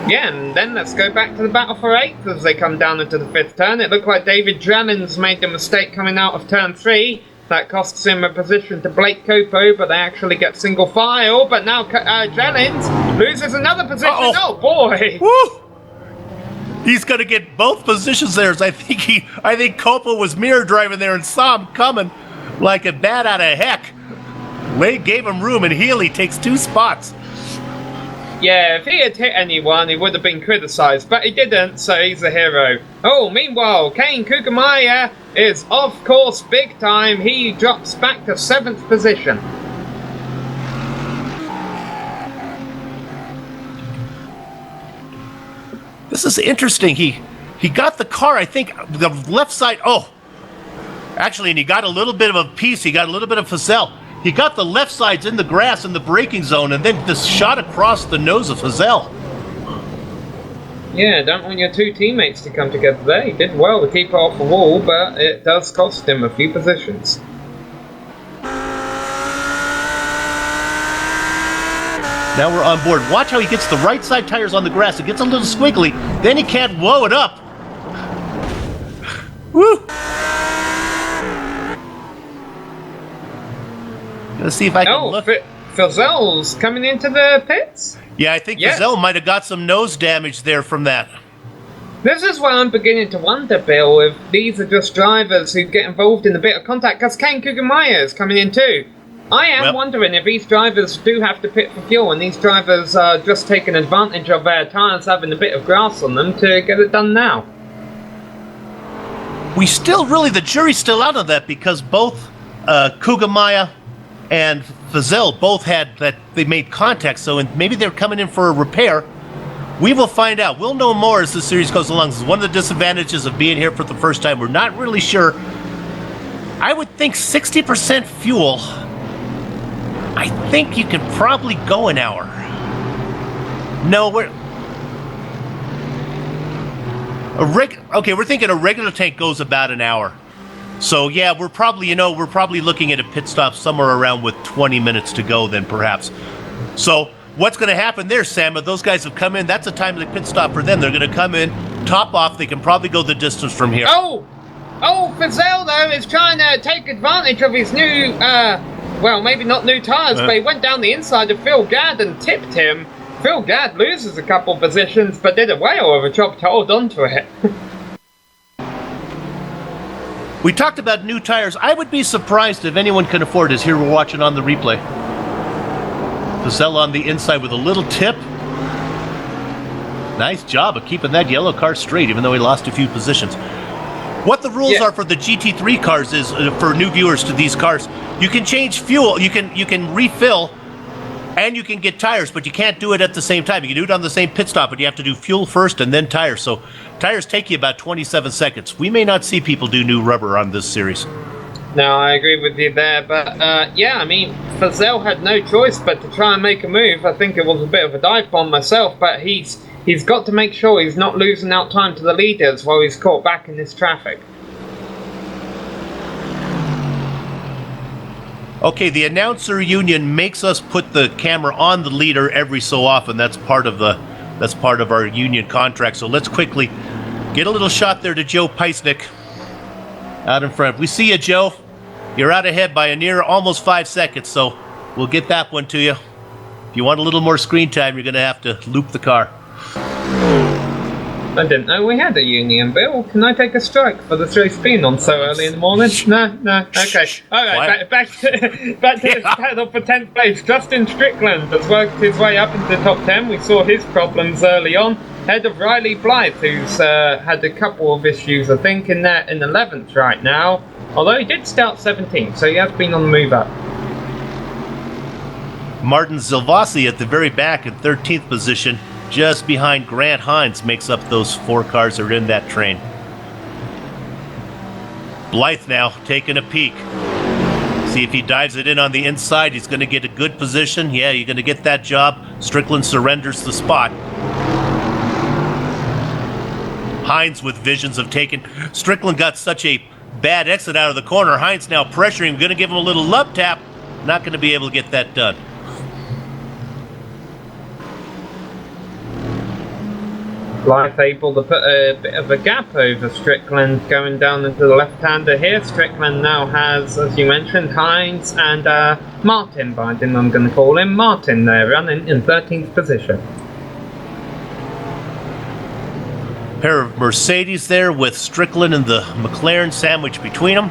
Yeah, and then let's go back to the battle for 8th as they come down into the 5th turn. It looked like David Drellins made the mistake coming out of turn 3. That costs him a position to Blake Copo, but they actually get single file. But now Drellins loses another position. Oh boy! Woo! He's gonna get both positions there. I think Copo was mirror driving there and saw him coming like a bat out of heck. Wade gave him room, and Healy takes 2 spots. Yeah, if he had hit anyone, he would have been criticised, but he didn't, so he's a hero. Oh, meanwhile, Kane Kugemaya is off course big time. He drops back to 7th position. This is interesting. He got the car, I think, the left side. Oh, actually, and he got a little bit of a piece. He got a little bit of Fazell. He got the left sides in the grass in the braking zone, and then just shot across the nose of Fazell. Yeah, don't want your 2 teammates to come together there. He did well to keep her off the wall, but it does cost him a few positions. Now we're on board. Watch how he gets the right side tires on the grass. It gets a little squiggly. Then he can't blow it up. Woo! Let's see if I can look. Fazell's coming into the pits? Yeah, I think Fazell might have got some nose damage there from that. This is where I'm beginning to wonder, Bill, if these are just drivers who get involved in a bit of contact, because Kane Kugemaya is coming in too. I am wondering if these drivers do have to pit for fuel, and these drivers are just taking advantage of their tyres having a bit of grass on them to get it done now. The jury's still out on that, because both Kugemaya and Fazell both had that they made contact, so maybe they're coming in for a repair. We will find out. We'll know more as the series goes along. This is one of the disadvantages of being here for the first time. We're not really sure. I would think 60% fuel. I think you can probably go an hour. No, we're thinking a regular tank goes about an hour. So yeah, we're probably looking at a pit stop somewhere around with 20 minutes to go then perhaps. So what's going to happen there, Sam? If those guys have come in, that's a time of the pit stop for them. They're going to come in, top off. They can probably go the distance from here. Oh, Fazell though is trying to take advantage of his new, well, maybe not new tyres, but he went down the inside of Phil Gadd and tipped him. Phil Gadd loses a couple positions, but did a whale of a job to hold on to it. We talked about new tires. I would be surprised if anyone can afford it. Here we're watching on the replay. Fazell on the inside with a little tip. Nice job of keeping that yellow car straight, even though he lost a few positions. What the rules are for the GT3 cars is, for new viewers to these cars, you can change fuel, you can refill, and you can get tires, but you can't do it at the same time. You can do it on the same pit stop, but you have to do fuel first and then tires. So tires take you about 27 seconds. We may not see people do new rubber on this series. No, I agree with you there, but yeah, I mean, Fazell had no choice but to try and make a move. I think it was a bit of a dive bomb myself, but he's got to make sure he's not losing out time to the leaders while he's caught back in this traffic. Okay, the announcer union makes us put the camera on the leader every so often. That's part of our union contract. So let's quickly get a little shot there to Joe Peisnick out in front. We see you, Joe. You're out ahead by a near almost 5 seconds, so we'll get that one to you. If you want a little more screen time, you're going to have to loop the car. I didn't know we had a union, Bill. Can I take a strike for the race being on so early in the morning? No. Okay. All right, back to the battle for 10th place. Justin Strickland has worked his way up into the top 10. We saw his problems early on. Head of Riley Blythe, who's had a couple of issues, I think, in 11th right now. Although he did start 17th, so he has been on the move up. Martin Zilvasi at the very back in 13th position. Just behind Grant Hines makes up those 4 cars that are in that train. Blythe now taking a peek. See if he dives it in on the inside. He's going to get a good position. Yeah, you're going to get that job. Strickland surrenders the spot. Hines with visions of taking. Strickland got such a bad exit out of the corner. Hines now pressuring him. Going to give him a little love tap. Not going to be able to get that done. Blythe able to put a bit of a gap over Strickland going down into the left-hander here. Strickland now has, as you mentioned, Hines and Martin, but I'm going to call him Martin there, running in 13th position. Pair of Mercedes there with Strickland and the McLaren sandwich between them.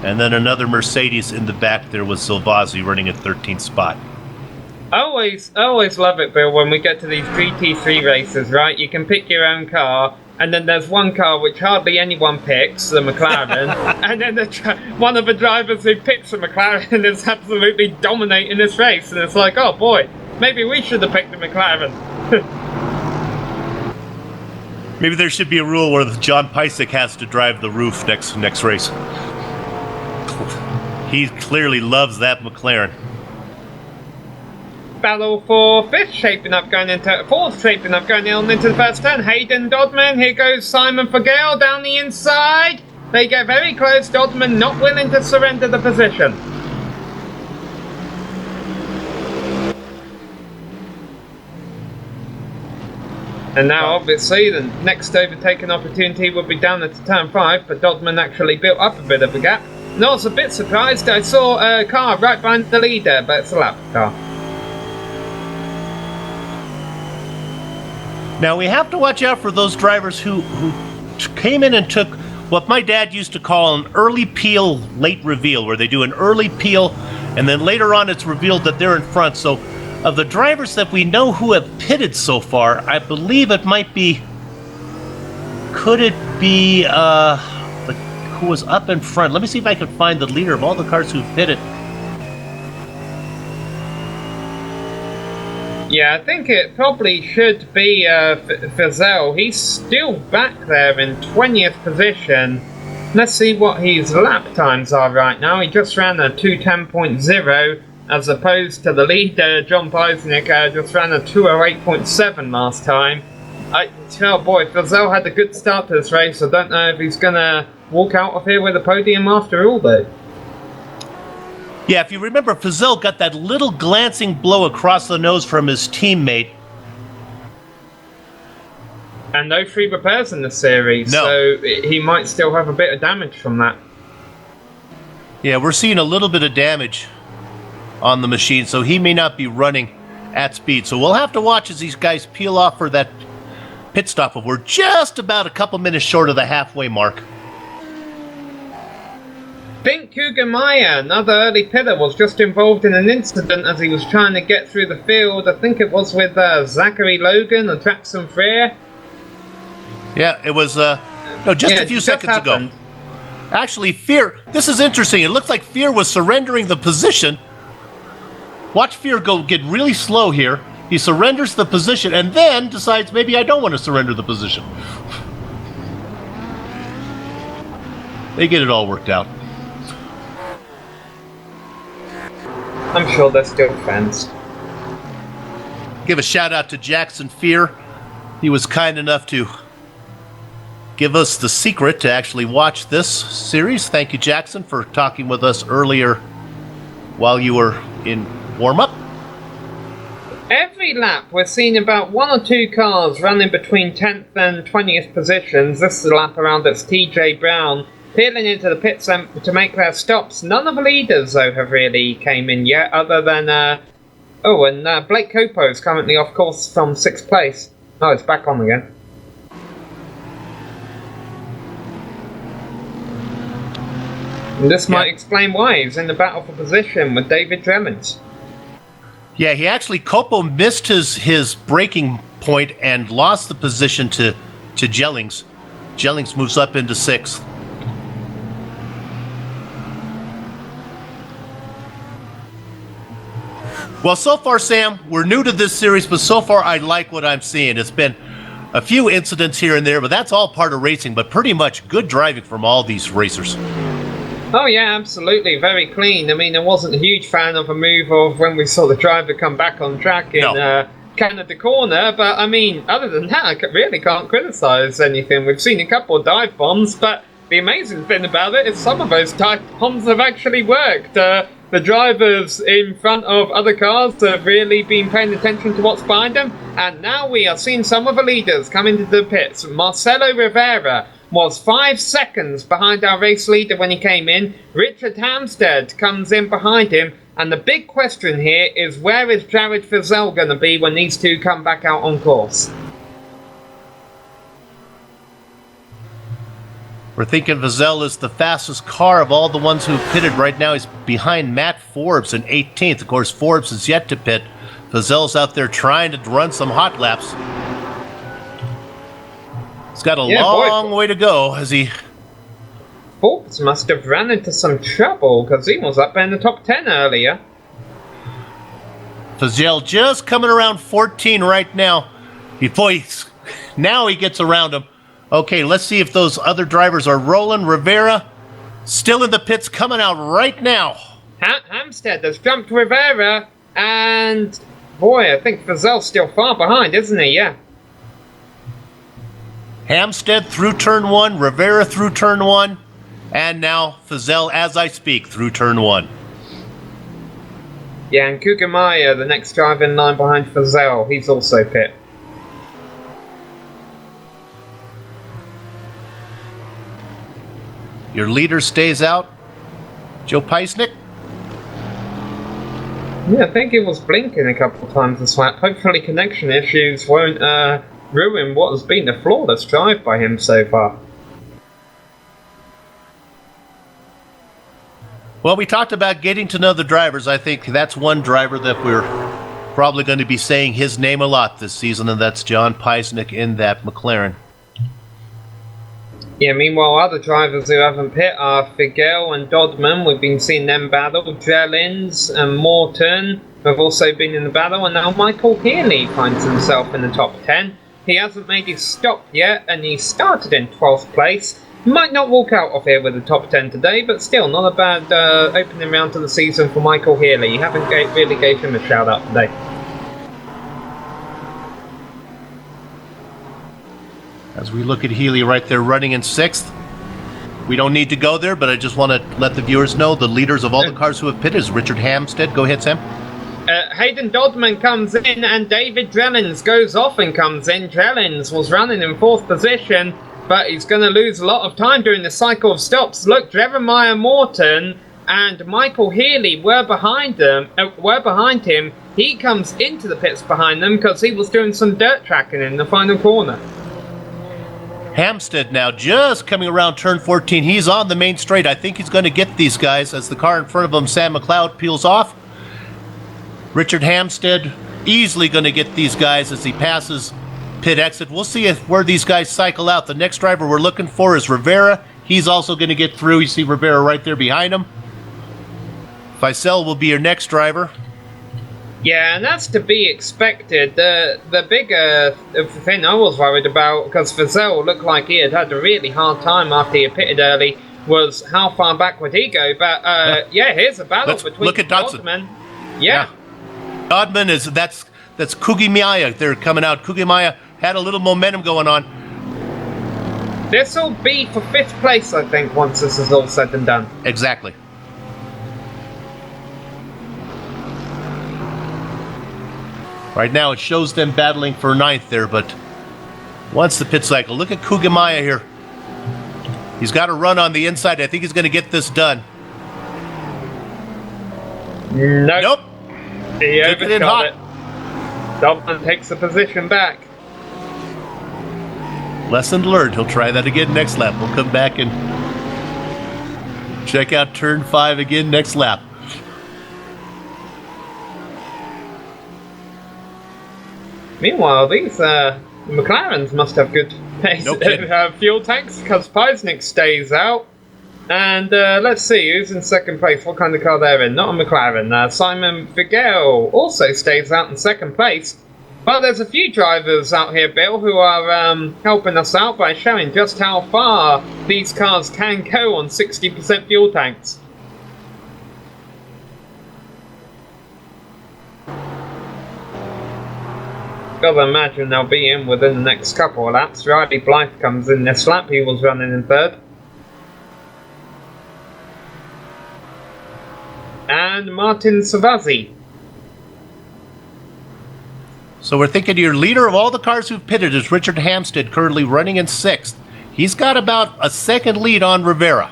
And then another Mercedes in the back there with Silvazzi running at 13th spot. I always love it, Bill, when we get to these GT3 races, right? You can pick your own car, and then there's one car which hardly anyone picks, the McLaren, and then one of the drivers who picks the McLaren is absolutely dominating this race, and it's like, oh boy, maybe we should have picked the McLaren. Maybe there should be a rule where John Pysick has to drive the roof next race. He clearly loves that McLaren. Battle for fourth shaping up going on into the first turn. Hayden Dodman, here goes Simon Fagale down the inside. They get very close. Dodman not willing to surrender the position. And now, obviously, the next overtaking opportunity would be down at turn 5, but Dodman actually built up a bit of a gap. And I was a bit surprised. I saw a car right behind the leader, but it's a lap car. Now, we have to watch out for those drivers who came in and took what my dad used to call an early peel, late reveal, where they do an early peel, and then later on it's revealed that they're in front. So, of the drivers that we know who have pitted so far, I believe it might be... Could it be who was up in front? Let me see if I can find the leader of all the cars who've pitted. Yeah, I think it probably should be Fazell. He's still back there in 20th position. Let's see what his lap times are right now. He just ran a 2:10.0 as opposed to the leader, John Pleisnick, just ran a 2:08.7 last time. Oh boy, Fazell had a good start to this race. I don't know if he's going to walk out of here with a podium after all, though. Yeah, if you remember, Fazell got that little glancing blow across the nose from his teammate. And no free repairs in the series, no. So he might still have a bit of damage from that. Yeah, we're seeing a little bit of damage on the machine, so he may not be running at speed. So we'll have to watch as these guys peel off for that pit stop. But we're just about a couple minutes short of the halfway mark. Bink Kugemaya, another early pitter, was just involved in an incident as he was trying to get through the field. I think it was with Zachary Logan and Jackson Freer. Yeah, it was a few seconds ago. Actually, Fear, this is interesting. It looks like Fear was surrendering the position. Watch Fear get really slow here. He surrenders the position and then decides maybe I don't want to surrender the position. They get it all worked out. I'm sure they're still friends. Give a shout out to Jackson Fear. He was kind enough to give us the secret to actually watch this series. Thank you, Jackson, for talking with us earlier while you were in warm-up. Every lap, we're seeing about 1 or 2 cars running between 10th and 20th positions. This is a lap around that's TJ Brown peeling into the pits to make their stops. None of the leaders, though, have really came in yet, other than... Blake Copo is currently off course from 6th place. Oh, it's back on again. And this might explain why he's in the battle for position with David Dremmons. Yeah, Copo missed his braking point and lost the position to Jellings. Jellings moves up into 6th. Well, so far, Sam, we're new to this series, but so far I like what I'm seeing. It's been a few incidents here and there, but that's all part of racing, but pretty much good driving from all these racers. Oh yeah, absolutely. Very clean. I mean, I wasn't a huge fan of a move of when we saw the driver come back on track in Canada Corner, but I mean, other than that, I really can't criticise anything. We've seen a couple of dive bombs, but the amazing thing about it is some of those dive bombs have actually worked. The drivers in front of other cars have really been paying attention to what's behind them, and now we are seeing some of the leaders come into the pits. Marcelo Rivera was 5 seconds behind our race leader when he came in. Richard Hampstead comes in behind him, and the big question here is, where is Jared Frizzell going to be when these two come back out on course? We're thinking Frizzell is the fastest car of all the ones who've pitted right now. He's behind Matt Forbes in 18th. Of course, Forbes is yet to pit. Frizzell's out there trying to run some hot laps. He's got a long way to go as he... Forbes must have ran into some trouble because he was up in the top 10 earlier. Frizzell just coming around 14 right now. Now he gets around him. Okay, let's see if those other drivers are rolling. Rivera still in the pits, coming out right now. Hampstead has jumped Rivera, and boy, I think Frizzell's still far behind, isn't he? Yeah. Hampstead through turn 1, Rivera through turn 1, and now Frizzell, as I speak, through turn 1. Yeah, and Kugemaya, the next driver in line behind Frizzell, he's also pit. Your leader stays out. Joe Peisnick? Yeah, I think it was blinking a couple of times this lap. Hopefully connection issues won't ruin what has been a flawless drive by him so far. Well, we talked about getting to know the drivers. I think that's one driver that we're probably going to be saying his name a lot this season, and that's John Peisnick in that McLaren. Yeah, meanwhile, other drivers who haven't pit are Figel and Dodman. We've been seeing them battle. Jellins and Morton have also been in the battle. And now Michael Healy finds himself in the top 10. He hasn't made his stop yet, and he started in 12th place. Might not walk out of here with the top 10 today, but still not a bad opening round to the season for Michael Healy. You haven't really gave him a shout out today. As we look at Healy right there running in 6th. We don't need to go there, but I just want to let the viewers know the leaders of all the cars who have pitted is Richard Hampstead. Go ahead, Sam. Hayden Dodman comes in, and David Drellins goes off and comes in. Drellins was running in 4th position, but he's going to lose a lot of time during the cycle of stops. Look, Jeremiah Morton and Michael Healy were behind him. He comes into the pits behind them because he was doing some dirt tracking in the final corner. Hampstead now just coming around turn 14. He's on the main straight. I think he's going to get these guys as the car in front of him, Sam McLeod, peels off. Richard Hampstead easily going to get these guys as he passes pit exit. We'll see where these guys cycle out. The next driver we're looking for is Rivera. He's also going to get through. You see Rivera right there behind him. Feisel will be your next driver. Yeah, and that's to be expected. The bigger thing I was worried about, because Frizzell looked like he had a really hard time after he had pitted early, was how far back would he go. But here's a battle between Dodman. Yeah. Dodman that's Kugemaya. They're coming out. Kugemaya had a little momentum going on. This will be for 5th place, I think, once this is all said and done. Exactly. Right now it shows them battling for 9th there, but once the pit cycle, look at Kugemaya here. He's got a run on the inside. I think he's going to get this done. Nope. He Took it in overshot hot. it. Dodman takes the position back. Lesson learned. He'll try that again next lap. We'll come back and check out turn 5 again next lap. Meanwhile, these McLarens must have good fuel tanks, because Peisnick stays out. And let's see, who's in 2nd place? What kind of car they're in? Not a McLaren. Simon Figel also stays out in 2nd place. Well, there's a few drivers out here, Bill, who are helping us out by showing just how far these cars can go on 60% fuel tanks. Gotta imagine they'll be in within the next couple of laps. Riley Blythe comes in this lap. He was running in 3rd. And and Martin Savazzi. So we're thinking your leader of all the cars who've pitted is Richard Hampstead, currently running in 6th. He's got about a second lead on Rivera.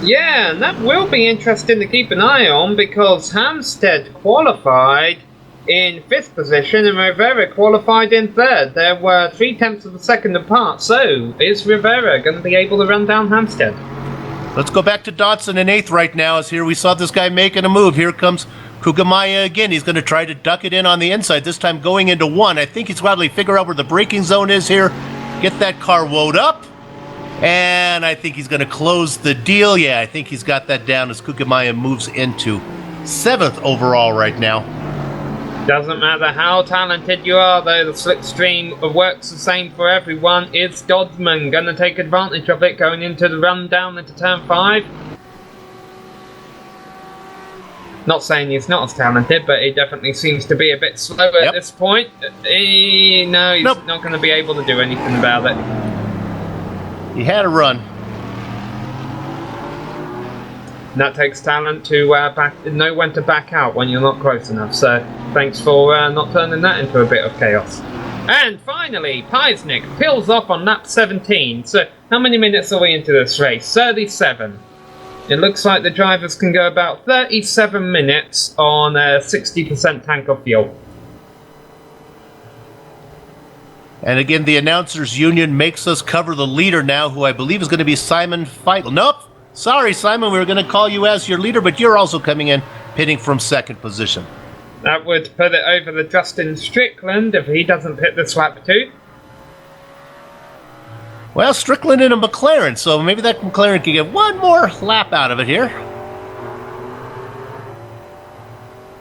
Yeah, and that will be interesting to keep an eye on because Hampstead qualified in 5th position and Rivera qualified in 3rd. There were 3/10 of a second apart, so is Rivera going to be able to run down Hampstead? Let's go back to Dodson in 8th right now. As here we saw this guy making a move. Here comes Kugamaya again. He's going to try to duck it in on the inside, this time going into 1. I think he's probably figure out where the braking zone is here. Get that car woed up. And I think he's going to close the deal. Yeah, I think he's got that down as Kugamaya moves into 7th overall right now. Doesn't matter how talented you are, though, the slipstream works the same for everyone. Is Dodman going to take advantage of it going into the run down into turn 5? Not saying he's not as talented, but he definitely seems to be a bit slow at this point. No, he's not going to be able to do anything about it. He had a run. And that takes talent to know when to back out when you're not close enough. So thanks for not turning that into a bit of chaos. And finally, Paisnik peels off on lap 17. So how many minutes are we into this race? 37. It looks like the drivers can go about 37 minutes on a 60% tank of fuel. And again, the announcers union makes us cover the leader now, who I believe is going to be Simon Feitel. Nope. Sorry, Simon, we were going to call you as your leader, but you're also coming in, pitting from 2nd position. That would put it over the Justin Strickland if he doesn't pit this lap too. Well, Strickland in a McLaren, so maybe that McLaren can get one more lap out of it here.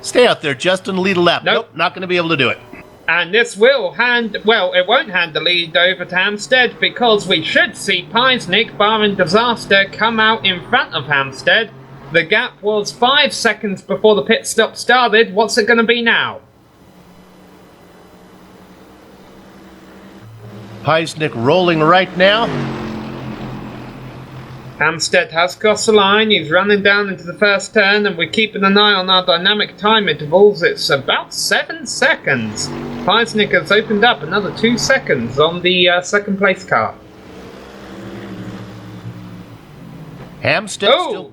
Stay out there, Justin, lead a lap. Nope, not going to be able to do it. And this will it won't hand the lead over to Hampstead because we should see Paisnik, barring disaster, come out in front of Hampstead. The gap was 5 seconds before the pit stop started. What's it going to be now? Paisnik rolling right now. Hampstead has crossed the line. He's running down into the first turn, and we're keeping an eye on our dynamic time intervals. It's about 7 seconds. Paisnik has opened up another 2 seconds on the second place car. Hampstead still...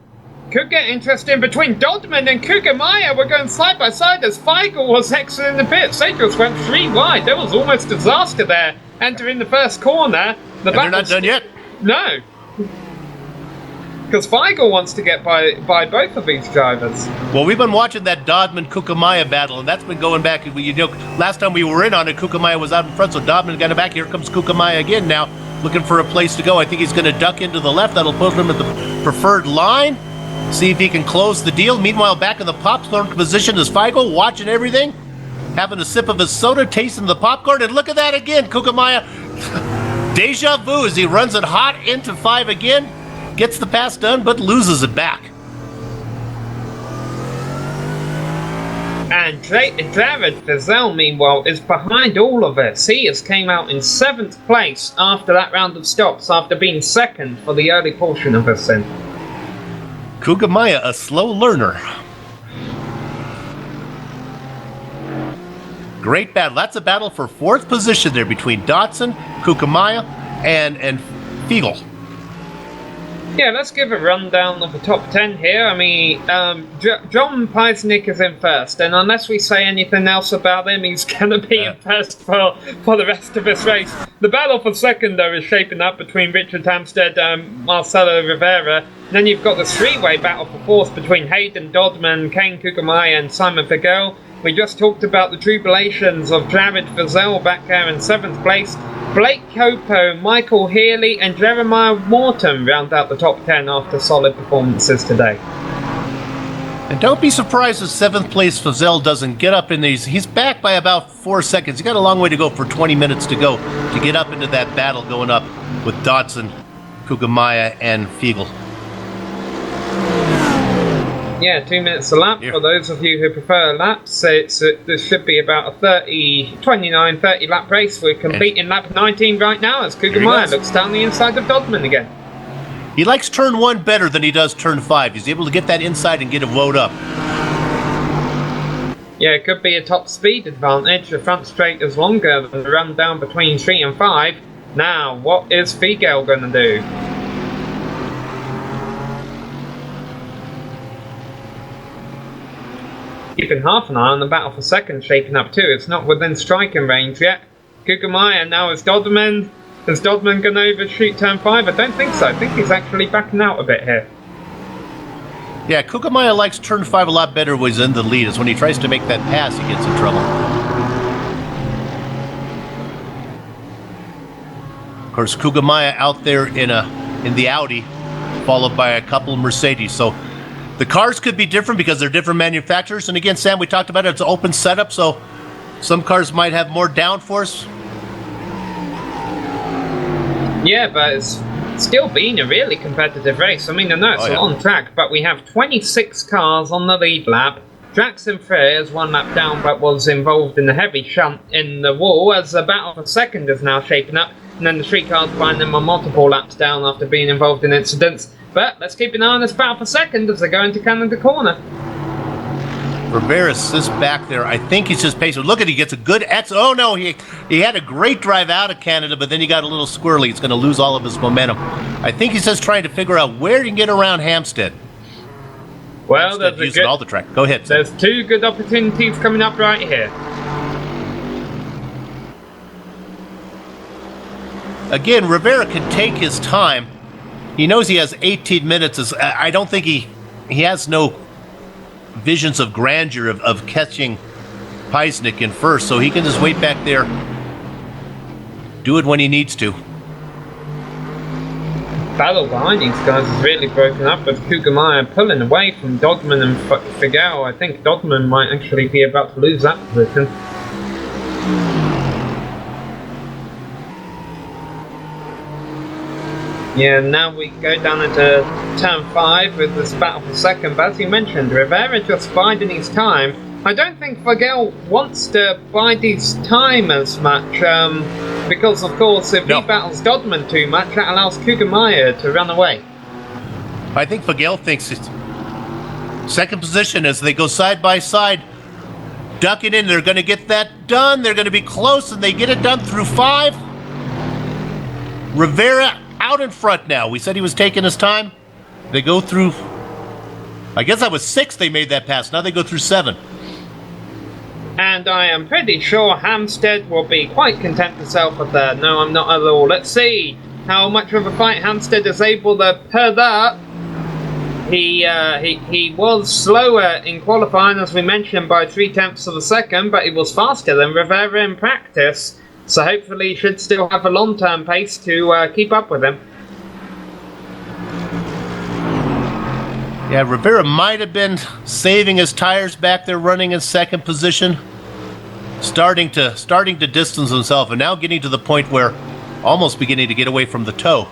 Could get interesting between Dodman and Kugamaya. We're going side by side as Feigl was exiting the pit. Sagros went 3 wide. There was almost disaster there. Entering the first corner. They're not done yet? No. Because Feigl wants to get by both of these drivers. Well, we've been watching that Dodman-Kukamaya battle, and that's been going back. You know, last time we were in on it, Kukamaya was out in front, so Dodman got it back. Here comes Kukamaya again now, looking for a place to go. I think he's going to duck into the left. That'll put him at the preferred line. See if he can close the deal. Meanwhile, back in the popcorn position is Feigl, watching everything, having a sip of his soda, tasting the popcorn, and look at that again, Kukamaya. Deja vu as he runs it hot into 5 again. Gets the pass done, but loses it back. And Jared Fizell, meanwhile, is behind all of this. He has came out in 7th place after that round of stops, after being 2nd for the early portion of this thing. Kugamaya, a slow learner. Great battle. That's a battle for 4th position there between Dodson, Kugamaya, and Feigl. Yeah, let's give a rundown of the top 10 here. I mean, John Paisnik is in first, and unless we say anything else about him, he's going to be in first for the rest of this race. The battle for second, though, is shaping up between Richard Hampstead and Marcelo Rivera. Then you've got the three-way battle for fourth between Hayden Dodman, Kane Kugamaya, and Simon Figel. We just talked about the tribulations of Jared Fizell back there in 7th place. Blake Copo, Michael Healy, and Jeremiah Morton round out the top 10 after solid performances today. And don't be surprised if 7th place Fizell doesn't get up in these. He's back by about 4 seconds. He's got a long way to go for 20 minutes to go to get up into that battle going up with Dodson, Kugamaya, and Feigl. Yeah, 2 minutes a lap. For those of you who prefer laps, this should be about a 29-30 lap race. We're completing lap 19 right now as Kugamaya looks down the inside of Dodman again. He likes turn 1 better than he does turn 5. He's able to get that inside and get a load up. Yeah, it could be a top speed advantage. The front straight is longer than the run down between 3 and 5. Now, what is Figel going to do? Keeping half an eye on the battle for second shaping up too. It's not within striking range yet. Kugelmeyer now is Dodman. Is Dodman going to overshoot turn 5? I don't think so. I think he's actually backing out a bit here. Yeah, Kugelmeyer likes turn 5 a lot better when he's in the lead. It's when he tries to make that pass he gets in trouble. Of course, Kugelmeyer out there in the Audi, followed by a couple of Mercedes. So the cars could be different because they're different manufacturers. And again, Sam, we talked about it. It's an open setup, so some cars might have more downforce. Yeah, but it's still been a really competitive race. I mean, I know it's on track, but we have 26 cars on the lead lap. Jackson Frey is 1 lap down, but was involved in the heavy shunt in the wall as the battle for second is now shaping up. And then the 3 cars behind them are multiple laps down after being involved in incidents. But let's keep an eye on this battle for second as they go into Canada Corner. Rivera sits back there. I think he's just patient. Look at he gets a good oh no, he had a great drive out of Canada, but then he got a little squirrely. He's going to lose all of his momentum. I think he's just trying to figure out where he can get around Hampstead. Well, Hampstead there's using all the track. Go ahead. There's 2 good opportunities coming up right here. Again, Rivera can take his time. He knows he has 18 minutes. I don't think he has no visions of grandeur of catching Peisnick in first, so he can just wait back there, do it when he needs to. Battle behind these guys is really broken up with Kugelmeyer pulling away from Dodman and Figel. I think Dodman might actually be about to lose that position. Yeah, now we go down into turn 5 with this battle for second. But as you mentioned, Rivera just biding his time. I don't think Figel wants to bide his time as much, because of course if he battles Dodman too much, that allows Kugelmeyer to run away. I think Figel thinks it's second position as they go side by side, ducking in. They're going to get that done. They're going to be close, and they get it done through 5. Rivera out in front now. We said he was taking his time. They go through, I guess that was 6 they made that pass. Now they go through 7. And I am pretty sure Hampstead will be quite content himself with that. No, I'm not at all. Let's see how much of a fight Hampstead is able to put up. He was slower in qualifying, as we mentioned, by 0.3 of a second, but he was faster than Rivera in practice. So hopefully he should still have a long-term pace to keep up with him. Yeah, Rivera might have been saving his tires back there, running in second position, starting to distance himself, and now getting to the point where almost beginning to get away from the toe.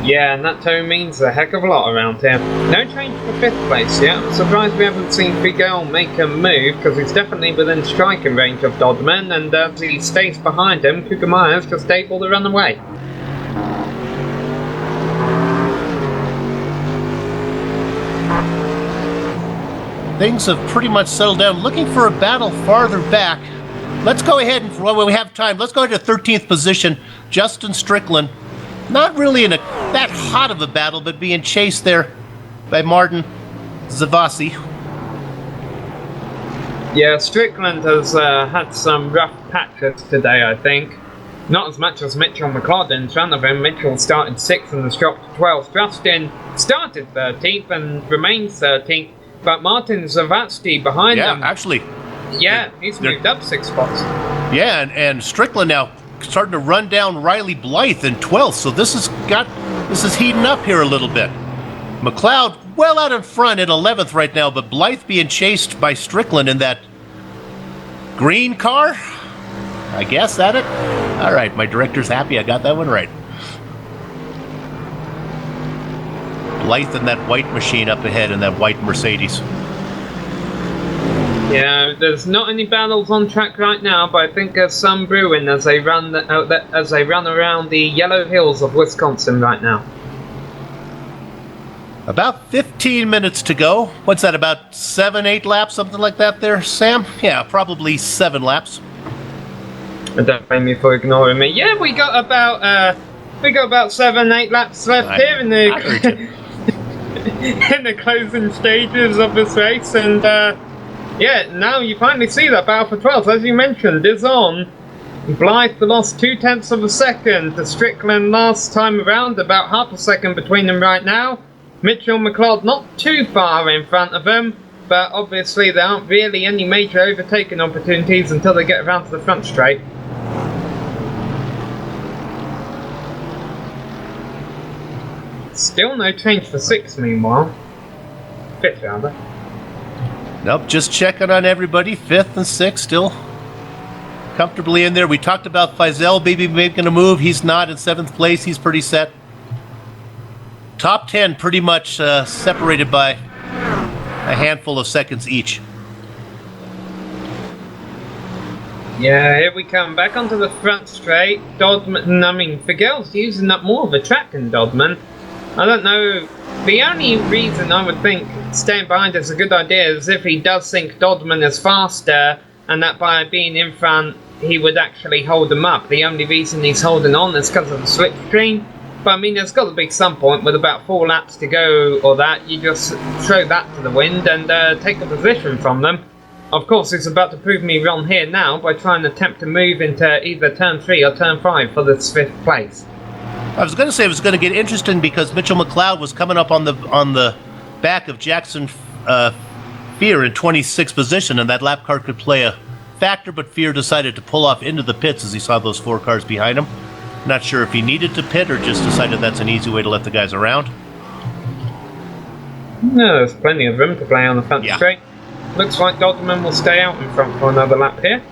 Yeah, and that toe means a heck of a lot around here. No change for 5th place yet. I'm surprised we haven't seen Figel make a move, because he's definitely within striking range of Dodman, and as he stays behind him, Kugelmeyer's just able to run away. Things have pretty much settled down. Looking for a battle farther back. Let's go ahead and, while we have time, let's go to 13th position. Justin Strickland. Not really in that hot of a battle, but being chased there by Martin Zavasi. Yeah, Strickland has had some rough patches today, I think. Not as much as Mitchell McLeod in front of him. Mitchell started 6th and has dropped to 12th. Justin started 13th and remains 13th, but Martin Zavasti behind him. Yeah, actually. Yeah, he's moved up 6 spots. Yeah, and Strickland now starting to run down Riley Blythe in 12th, so this is heating up here a little bit. McLeod well out in front in 11th right now, but Blythe being chased by Strickland in that green car. I guess that it. All right, my director's happy I got that one right. Blythe in that white machine up ahead in that white Mercedes. Yeah, there's not any battles on track right now, but I think there's some brewing as they run around the yellow hills of Wisconsin right now. About 15 minutes to go. What's that, about 7, 8 laps, something like that there, Sam? Yeah, probably 7 laps. Don't blame me for ignoring me. Yeah, we got about 7, 8 laps left here in the in the closing stages of this race, and yeah, now you finally see that battle for 12th. As you mentioned, is on. Blythe lost 0.2 of a second to Strickland last time around, about half a second between them right now. Mitchell McLeod not too far in front of him, but obviously there aren't really any major overtaking opportunities until they get around to the front straight. Still no change for 6th, meanwhile. 5th, rather. Nope, just checking on everybody. 5th and 6th still comfortably in there. We talked about Feisel maybe making a move. He's not in 7th place. He's pretty set. Top 10 pretty much separated by a handful of seconds each. Yeah, here we come. Back onto the front straight. Figueroa's using up more of a track than Dodman. I don't know. The only reason I would think staying behind is a good idea is if he does think Dodman is faster, and that by being in front, he would actually hold him up. The only reason he's holding on is because of the slipstream. But I mean, there's got to be some point with about 4 laps to go or that, you just throw that to the wind and take the position from them. Of course, he's about to prove me wrong here now by trying to attempt to move into either turn 3 or turn 5 for this 5th place. I was going to say it was going to get interesting because Mitchell McLeod was coming up on the back of Jackson Fear in 26th position, and that lap car could play a factor, but Fear decided to pull off into the pits as he saw those 4 cars behind him. Not sure if he needed to pit or just decided that's an easy way to let the guys around. No, there's plenty of room to play on the front straight. Looks like Dodman will stay out in front for another lap here.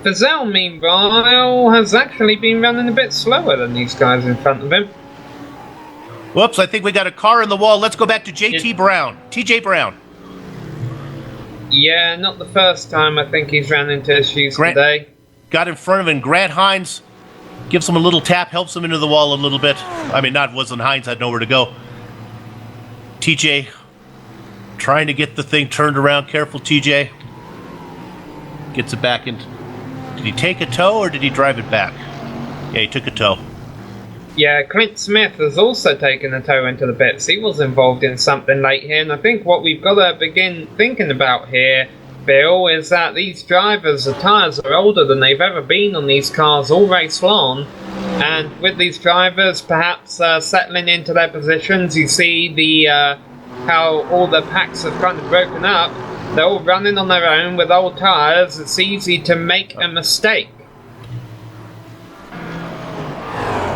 Feisel, meanwhile, has actually been running a bit slower than these guys in front of him. Whoops, I think we got a car in the wall. Let's go back to TJ Brown. Yeah, not the first time I think he's ran into issues today. Got in front of him. Grant Hines gives him a little tap, helps him into the wall a little bit. I mean, wasn't Hines, had nowhere to go. TJ trying to get the thing turned around. Careful, TJ. Gets it back in. Did he take a tow or did he drive it back? Yeah, he took a tow. Yeah, Clint Smith has also taken a tow into the pits. He was involved in something late here, and I think what we've got to begin thinking about here, Bill, is that these drivers, the tyres are older than they've ever been on these cars all race long, and with these drivers perhaps settling into their positions, you see the how all the packs have kind of broken up. They're all running on their own with old tyres. It's easy to make a mistake.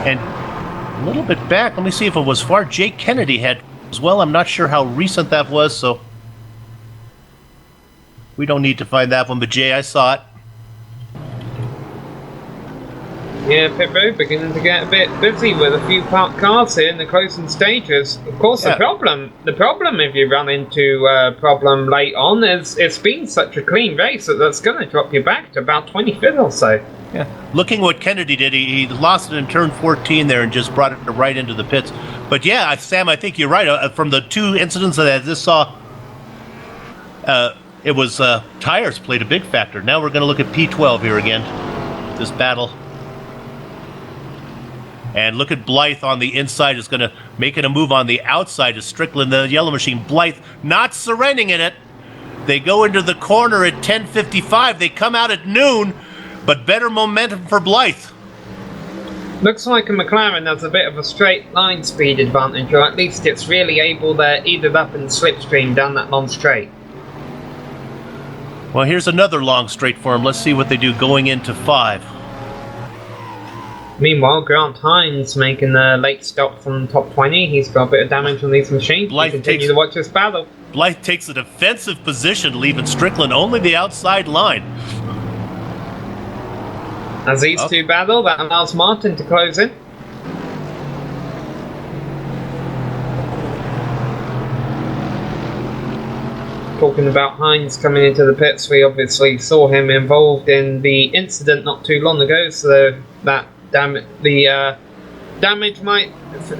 And a little bit back, let me see if it was far. Jake Kennedy had as well. I'm not sure how recent that was, so we don't need to find that one. But Jay, I saw it. Yeah, pit road beginning to get a bit busy with a few parked cars here in the closing stages. Of course, the problem if you run into a problem late on is it's been such a clean race that's going to drop you back to about 25th or so. Yeah, looking what Kennedy did, he lost it in turn 14 there and just brought it right into the pits. But yeah, Sam, I think you're right. From the 2 incidents that I just saw, it was tires played a big factor. Now we're going to look at P12 here again, this battle. And look at Blythe on the inside is going to making a move on the outside of Strickland, the yellow machine. Blythe not surrendering in it. They go into the corner at 10:55. They come out at noon, but better momentum for Blythe. Looks like a McLaren has a bit of a straight line speed advantage, or at least it's really able to eat it up in the slipstream down that long straight. Well, here's another long straight for him. Let's see what they do going into 5. Meanwhile, Grant Hines making a late stop from the top 20. He's got a bit of damage on these machines. We continue to watch this battle. Blythe takes a defensive position, leaving Strickland only the outside line. As these two battle, that allows Martin to close in. talking about Hines coming into the pits, we obviously saw him involved in the incident not too long ago, so that damage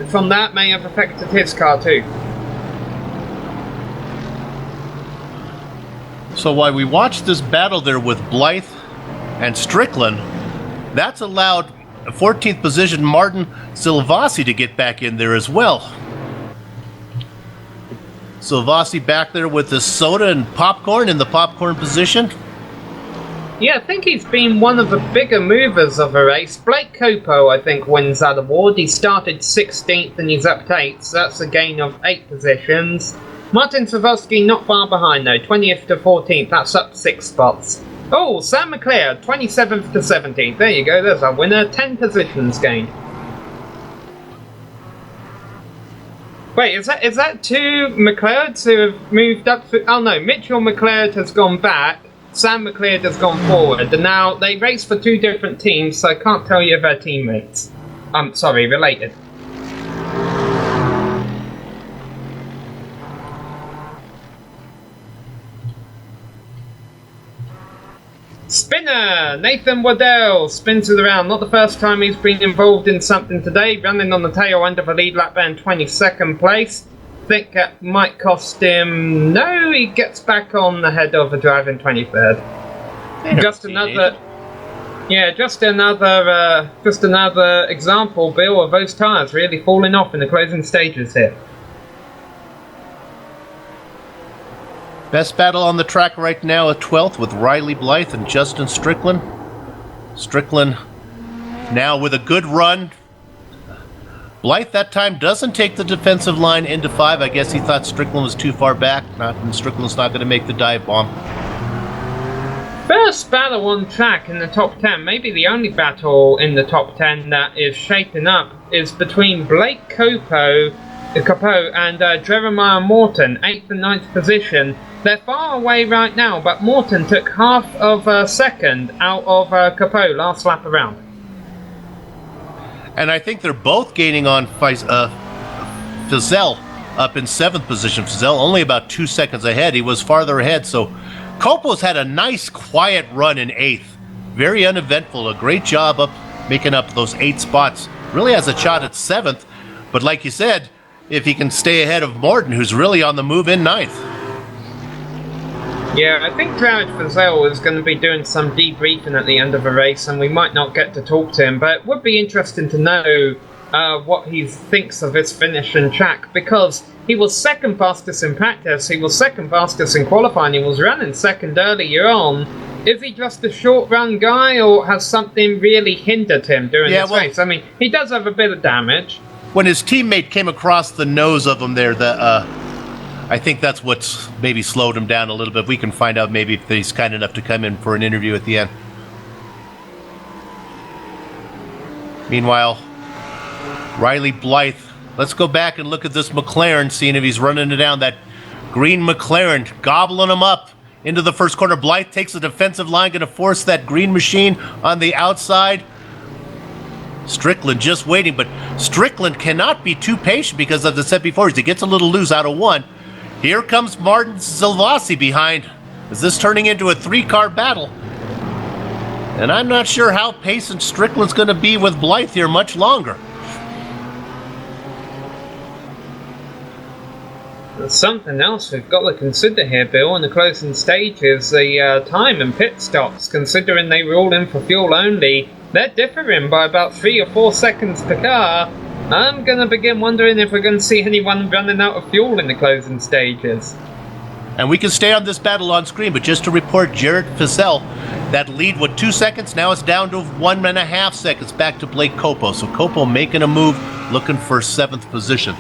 from that may have affected his car too. So while we watched this battle there with Blythe and Strickland, that's allowed 14th position Martin Silvassi to get back in there as well. Silvassi back there with the soda and popcorn in the popcorn position. Yeah, I think he's been one of the bigger movers of a race. Blake Copo, I think, wins that award. He started 16th and he's up to 8th, so that's a gain of 8 positions. Martin Silvassi not far behind though, 20th to 14th, that's up 6 spots. Oh, Sam McLeod, 27th to 17th. There you go, there's our winner, 10 positions gained. Wait, is that two McLeods who have moved up? Oh no, Mitchell McLeod has gone back, Sam McLeod has gone forward, and now they race for 2 different teams, so I can't tell you if they're teammates. Sorry, related. Spinner! Nathan Waddell spins it around. Not the first time he's been involved in something today. Running on the tail end of a lead lap in 22nd place. Think that might cost him... No, he gets back on the head of a drive in 23rd. Just another... Yeah, just another example, Bill, of those tyres really falling off in the closing stages here. Best battle on the track right now at 12th with Riley Blythe and Justin Strickland. Strickland now with a good run. Blythe that time doesn't take the defensive line into 5. I guess he thought Strickland was too far back. And Strickland's not going to make the dive bomb. First battle on track in the top 10, maybe the only battle in the top 10 that is shaping up, is between Blake Copo and Jeremiah Morton, 8th and 9th position. They're far away right now, but Morton took half of a second out of Copo last lap around. And I think they're both gaining on Fizel up in 7th position. Fizel only about 2 seconds ahead. He was farther ahead, so Copo's had a nice quiet run in 8th. Very uneventful. A great job up making up those 8 spots. Really has a shot at 7th, but like you said, if he can stay ahead of Morton, who's really on the move in 9th. Yeah, I think Jared Fizel is going to be doing some debriefing at the end of the race, and we might not get to talk to him, but it would be interesting to know what he thinks of his finish and track, because he was second fastest in practice, he was second fastest in qualifying, he was running second earlier on. Is he just a short run guy, or has something really hindered him during this race? I mean, he does have a bit of damage. When his teammate came across the nose of him there, I think that's what's maybe slowed him down a little bit. We can find out maybe if he's kind enough to come in for an interview at the end. Meanwhile, Riley Blythe. Let's go back and look at this McLaren, seeing if he's running it down. That green McLaren, gobbling him up into the first corner. Blythe takes the defensive line, going to force that green machine on the outside. Strickland just waiting, but Strickland cannot be too patient because, as I said before, as he gets a little loose out of 1. Here comes Martin Silvassi behind. Is this turning into a 3-car battle? And I'm not sure how patient Strickland's going to be with Blythe here much longer. There's something else we've got to consider here, Bill, in the closing stages, the time and pit stops, considering they were all in for fuel only. They're differing by about 3 or 4 seconds per car. I'm going to begin wondering if we're going to see anyone running out of fuel in the closing stages. And we can stay on this battle on screen, but just to report, Jared Fizel, that lead with 2 seconds, now it's down to 1.5 seconds back to Blake Copo. So Copo making a move, looking for 7th position.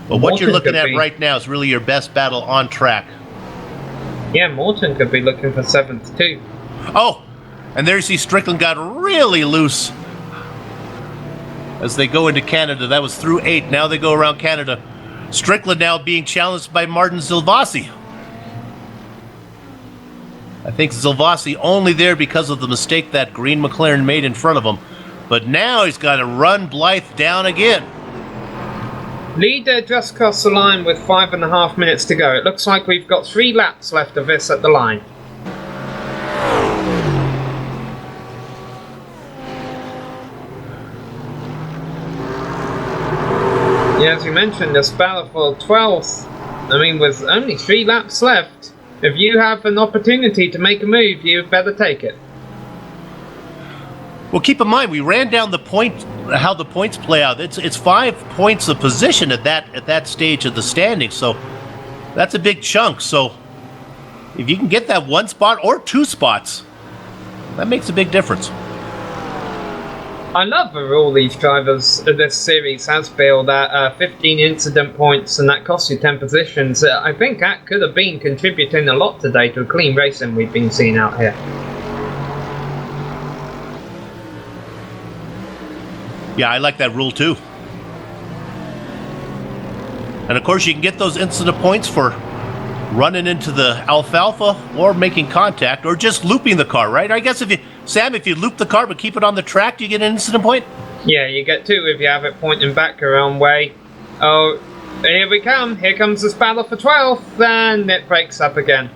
But what you're looking at right now is really your best battle on track. Yeah, Morton could be looking for 7th too. Oh, and there you see Strickland got really loose as they go into Canada. That was through 8. Now they go around Canada. Strickland now being challenged by Martin Silvassi. I think Silvassi only there because of the mistake that green McLaren made in front of him. But now he's got to run Blythe down again. Leader just crossed the line with 5.5 minutes to go. It looks like we've got 3 laps left of this at the line. Yeah, as you mentioned, this battle for 12th, I mean, with only 3 laps left, if you have an opportunity to make a move, you better take it. Well, keep in mind, we ran down the point, how the points play out. It's 5 points of position at that stage of the standing, so that's a big chunk. So if you can get that 1 spot or 2 spots, that makes a big difference. I love the rule these drivers of this series has, Bill, that 15 incident points and that costs you 10 positions. I think that could have been contributing a lot today to the clean racing we've been seeing out here. Yeah, I like that rule too. And of course, you can get those incident points for running into the alfalfa or making contact or just looping the car, right? I guess if you loop the car but keep it on the track, do you get an incident point? Yeah, you get 2 if you have it pointing back your own way. Oh, here we come. Here comes this battle for 12th, and it breaks up again.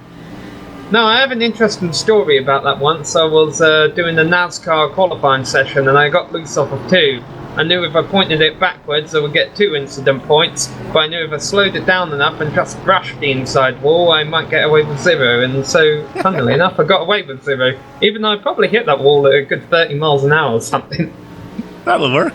Now, I have an interesting story about that once. I was doing a NASCAR qualifying session, and I got loose off of 2. I knew if I pointed it backwards, I would get 2 incident points, but I knew if I slowed it down enough and just brushed the inside wall, I might get away with 0, and so, funnily enough, I got away with 0, even though I probably hit that wall at a good 30 miles an hour or something. That'll work.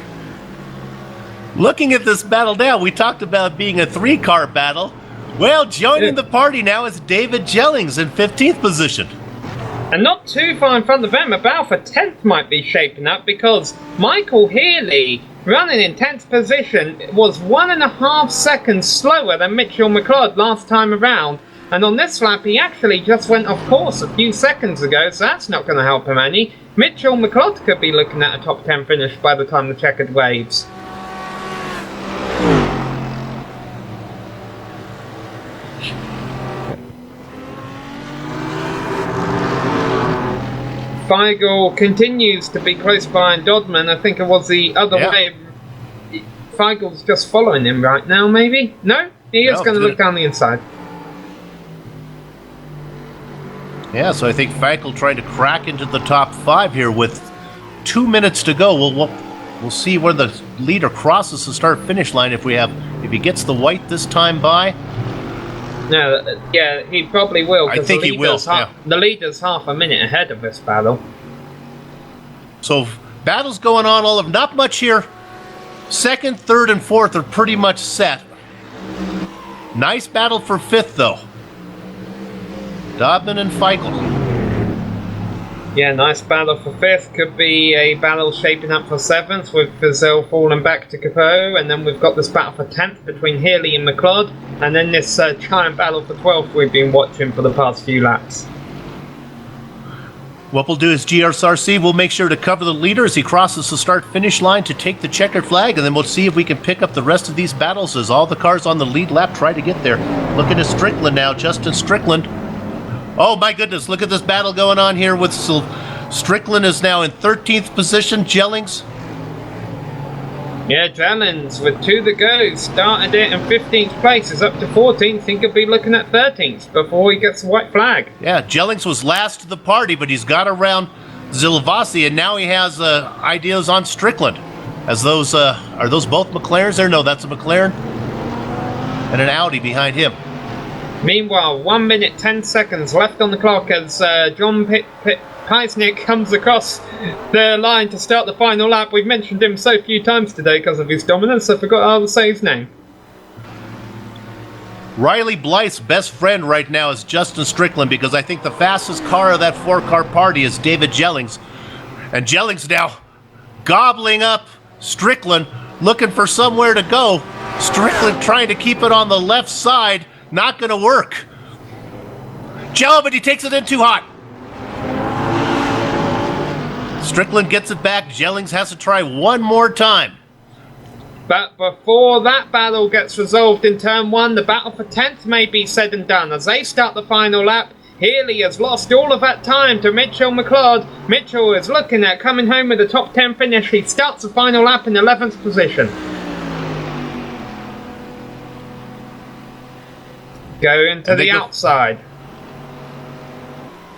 Looking at this battle now, we talked about being a 3-car battle. Well, joining the party now is David Jellings in 15th position. And not too far in front of them, a battle for 10th might be shaping up because Michael Healy, running in 10th position, was 1.5 seconds slower than Mitchell McLeod last time around. And on this lap, he actually just went off course a few seconds ago, so that's not going to help him any. Mitchell McLeod could be looking at a top 10 finish by the time the checkered waves. Feigl continues to be close behind Dodman. I think it was the other way. Feigel's just following him right now, maybe? No? He is going to look down the inside. Yeah, so I think Feigl trying to crack into the top 5 here with 2 minutes to go. We'll see where the leader crosses the start-finish line if he gets the white this time by. No, yeah, he probably will. I think he will. The leader's half a minute ahead of this battle. So battle's going on. All of not much here. 2nd, 3rd, and 4th are pretty much set. Nice battle for 5th though. Dodman and Feigl. Yeah, nice battle for 5th. Could be a battle shaping up for 7th with Fazell falling back to Capot. And then we've got this battle for 10th between Healy and McLeod. And then this giant battle for 12th we've been watching for the past few laps. What we'll do is GSRC will make sure to cover the leader as he crosses the start-finish line to take the checkered flag. And then we'll see if we can pick up the rest of these battles as all the cars on the lead lap try to get there. Looking at Strickland now, Justin Strickland. Oh my goodness, look at this battle going on here with Strickland is now in 13th position, Jellings. Yeah, Jellings with 2 to go, started it in 15th place, is up to 14th, he could be looking at 13th before he gets the white flag. Yeah, Jellings was last to the party, but he's got around Zilvasi, and now he has ideas on Strickland. As those, are those both McLarens there? No, that's a McLaren and an Audi behind him. Meanwhile, 1 minute 10 seconds left on the clock as John Peisnick comes across the line to start the final lap. We've mentioned him so few times today because of his dominance, I forgot how to say his name. Riley Blythe's best friend right now is Justin Strickland because I think the fastest car of that 4-car party is David Jellings. And Jellings now gobbling up Strickland, looking for somewhere to go. Strickland trying to keep it on the left side. Not going to work. Joe, but he takes it in too hot. Strickland gets it back. Jellings has to try one more time. But before that battle gets resolved in turn 1, the battle for 10th may be said and done. As they start the final lap, Healy has lost all of that time to Mitchell McLeod. Mitchell is looking at coming home with a top 10 finish. He starts the final lap in 11th position. Going to the outside.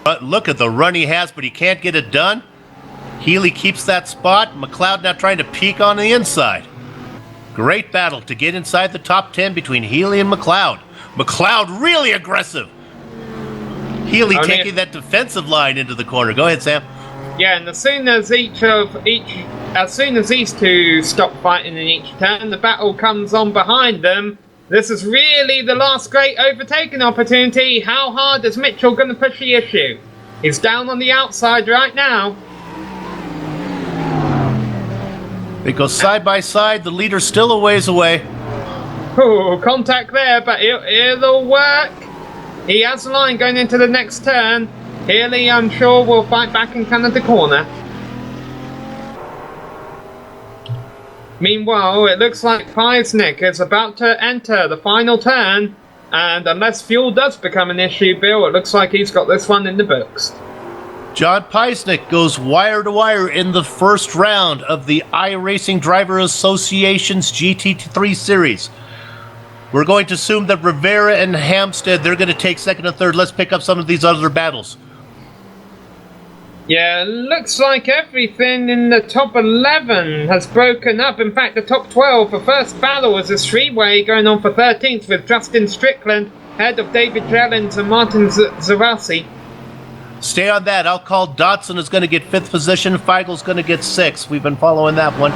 But look at the run he has, but he can't get it done. Healy keeps that spot. McLeod now trying to peek on the inside. Great battle to get inside the top 10 between Healy and McLeod. McLeod really aggressive. Healy taking that defensive line into the corner. Go ahead, Sam. Yeah, and as soon as these two stop fighting in each turn, the battle comes on behind them. This is really the last great overtaking opportunity. How hard is Mitchell going to push the issue? He's down on the outside right now. They go side by side. The leader's still a ways away. Ooh, contact there, but it'll work. He has the line going into the next turn. Healy, I'm sure, will fight back in Canada corner. Meanwhile, it looks like Peisnick is about to enter the final turn, and unless fuel does become an issue, Bill, it looks like he's got this one in the books. John Peisnick goes wire to wire in the first round of the iRacing Driver Association's GT3 series. We're going to assume that Rivera and Hampstead, they're going to take second and third. Let's pick up some of these other battles. Yeah, looks like everything in the top 11 has broken up. In fact, the top 12, the first battle was a three-way going on for 13th with Justin Strickland ahead of David Jellins and Martin Zarasi. Stay on that. I'll call Dotson is going to get 5th position. Feigel's going to get 6th. We've been following that one.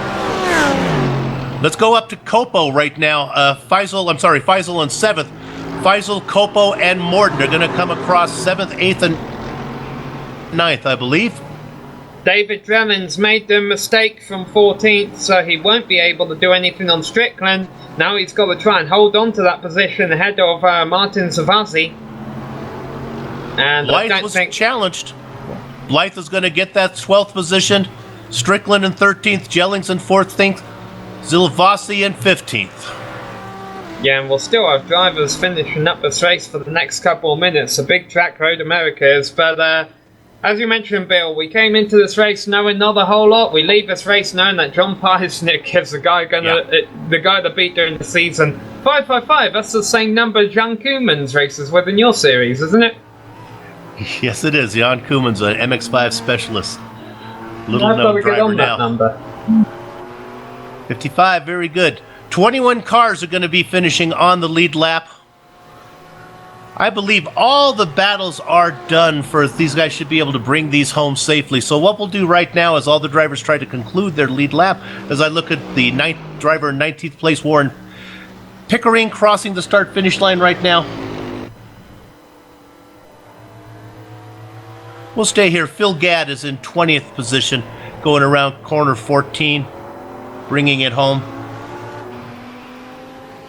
Let's go up to Copo right now. Faisal in 7th. Faisal, Copo, and Morton are going to come across 7th, 8th, and 9th, I believe. David Dremmons made the mistake from 14th, so he won't be able to do anything on Strickland. Now he's got to try and hold on to that position ahead of Martin Savazzi. And Blythe was challenged. Blythe is going to get that 12th position. Strickland in 13th, Jellings in 14th, Zilvassi in 15th. Yeah, and we'll still have drivers finishing up this race for the next couple of minutes. A big track Road America is, but as you mentioned, Bill, we came into this race knowing not a whole lot. We leave this race knowing that John Peisnick is the guy the guy that beat during the season. 555, that's the same number Jan Koeman's races with in your series, isn't it? Yes, it is. Jan Koeman's an MX-5 specialist. Little known driver now. Number. 55, very good. 21 cars are going to be finishing on the lead lap. I believe all the battles are done for these guys should be able to bring these home safely. So what we'll do right now is all the drivers try to conclude their lead lap. As I look at the driver in 19th place, Warren Pickering crossing the start-finish line right now. We'll stay here. Phil Gadd is in 20th position, going around corner 14, bringing it home.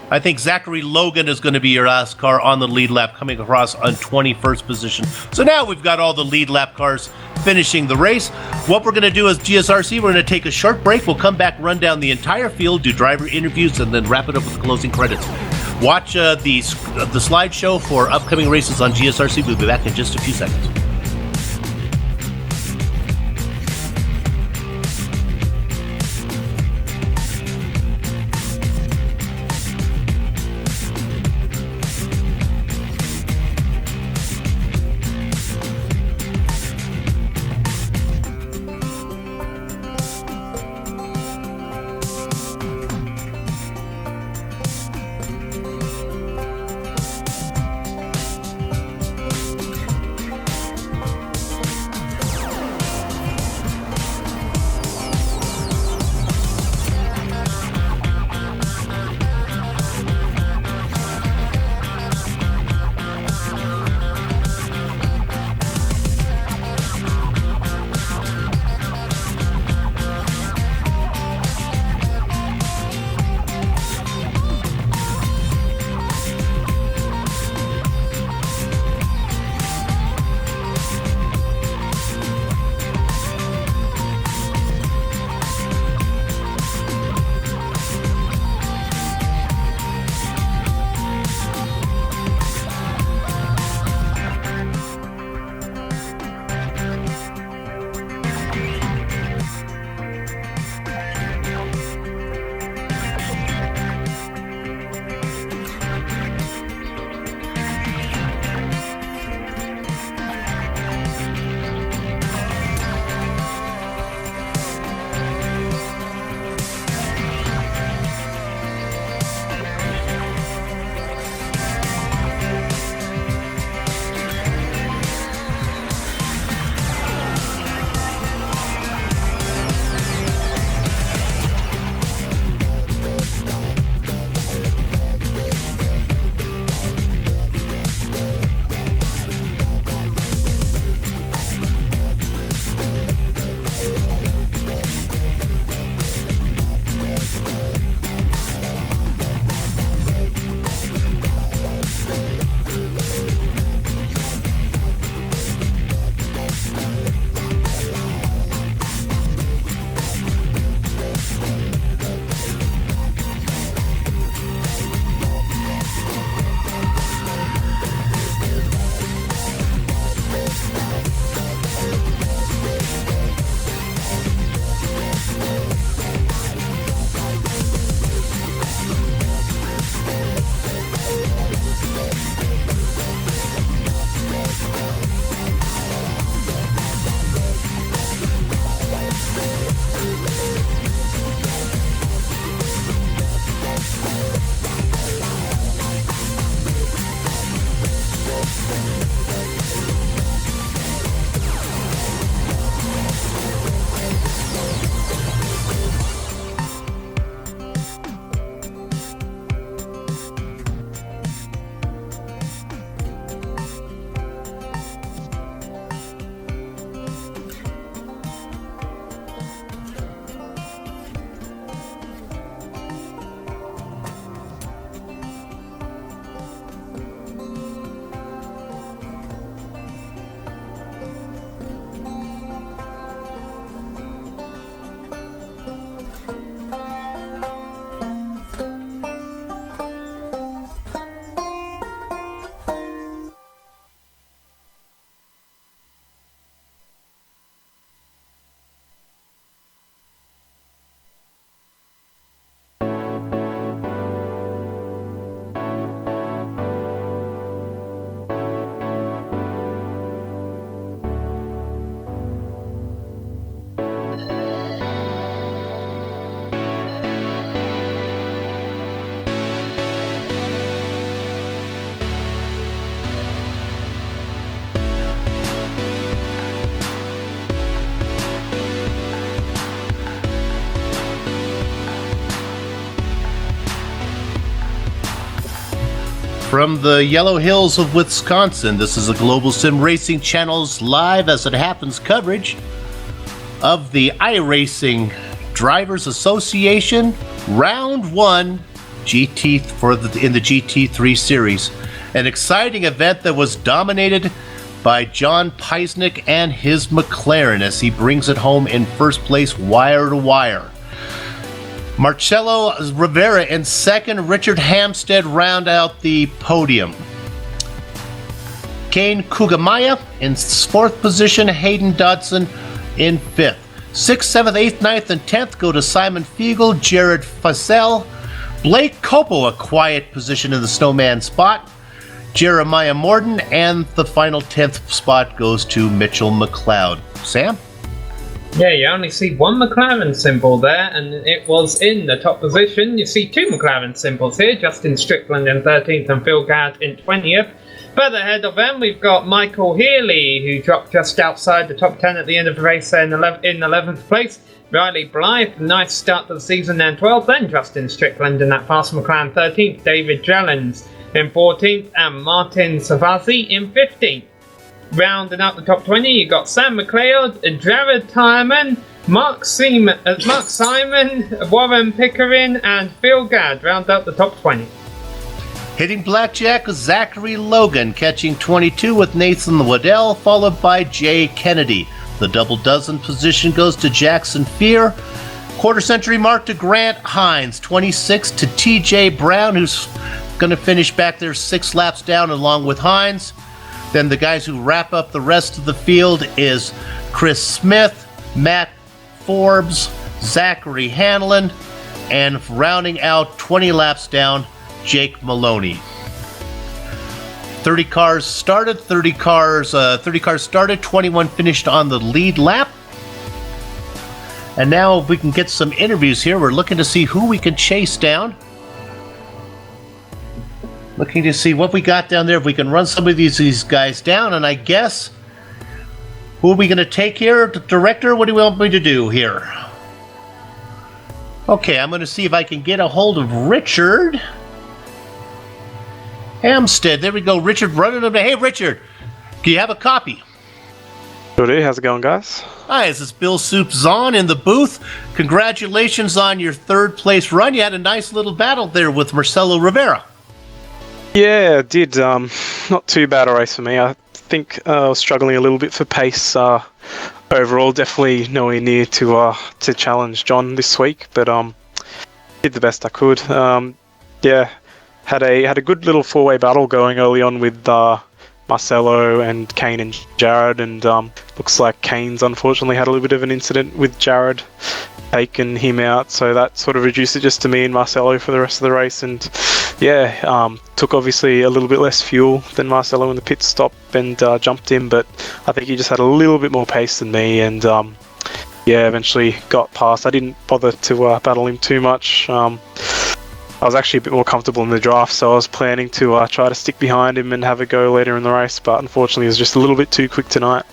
I think Zachary Logan is going to be your last car on the lead lap, coming across on 21st position. So now we've got all the lead lap cars finishing the race. What we're going to do as GSRC, we're going to take a short break. We'll come back, run down the entire field, do driver interviews, and then wrap it up with the closing credits. Watch the slideshow for upcoming races on GSRC. We'll be back in just a few seconds. From the Yellow Hills of Wisconsin, this is a Global Sim Racing Channel's live as it happens coverage of the iRacing Drivers Association Round 1 in the GT3 series. An exciting event that was dominated by John Peisnick and his McLaren as he brings it home in first place wire to wire. Marcelo Rivera in second, Richard Hampstead round out the podium. Kane Kugamaya in fourth position, Hayden Dodson in fifth. 6th, 7th, 8th, 9th, and 10th go to Simon Fiegel, Jared Fassel. Blake Copo, a quiet position in the snowman spot. Jeremiah Morden, and the final 10th spot goes to Mitchell McLeod. Sam? Yeah, you only see one McLaren symbol there, and it was in the top position. You see two McLaren symbols here, Justin Strickland in 13th and Phil Gadd in 20th. Further ahead of them, we've got Michael Healy, who dropped just outside the top 10 at the end of the race there in 11th place. Riley Blythe, nice start to the season there in 12th. Then Justin Strickland in that fast McLaren 13th. David Jellens in 14th, and Martin Savazzi in 15th. Rounding out the top 20, you got Sam McLeod, Jared Tyreman, Mark Simon, Warren Pickering, and Phil Gadd round out the top 20. Hitting blackjack, Zachary Logan catching 22 with Nathan Waddell, followed by Jay Kennedy. The double dozen position goes to Jackson Fear. Quarter century mark to Grant Hines, 26 to TJ Brown, who's going to finish back there 6 laps down along with Hines. Then the guys who wrap up the rest of the field is Chris Smith, Matt Forbes, Zachary Hanlon, and rounding out 20 laps down, Jake Maloney. 30 cars started, 21 finished on the lead lap. And now if we can get some interviews here, we're looking to see who we can chase down. Looking to see what we got down there, if we can run some of these guys down, and I guess, who are we going to take here? The director, what do you want me to do here? Okay, I'm going to see if I can get a hold of Richard Hampstead. There we go, Richard running him. Hey, Richard, do you have a copy? Sure do. How's it going, guys? Hi, this is Bill Soup Zahn in the booth. Congratulations on your third place run. You had a nice little battle there with Marcelo Rivera. Yeah, I did. Not too bad a race for me. I think I was struggling a little bit for pace overall. Definitely nowhere near to challenge John this week, but did the best I could. Yeah, had a good little four-way battle going early on with Marcelo and Kane and Jared, and looks like Kane's unfortunately had a little bit of an incident with Jared, taking him out, so that sort of reduced it just to me and Marcelo for the rest of the race. And yeah, took obviously a little bit less fuel than Marcelo in the pit stop and jumped him, but I think he just had a little bit more pace than me, and yeah, eventually got past. I didn't bother to battle him too much. I was actually a bit more comfortable in the draft, so I was planning to try to stick behind him and have a go later in the race, but unfortunately it was just a little bit too quick tonight.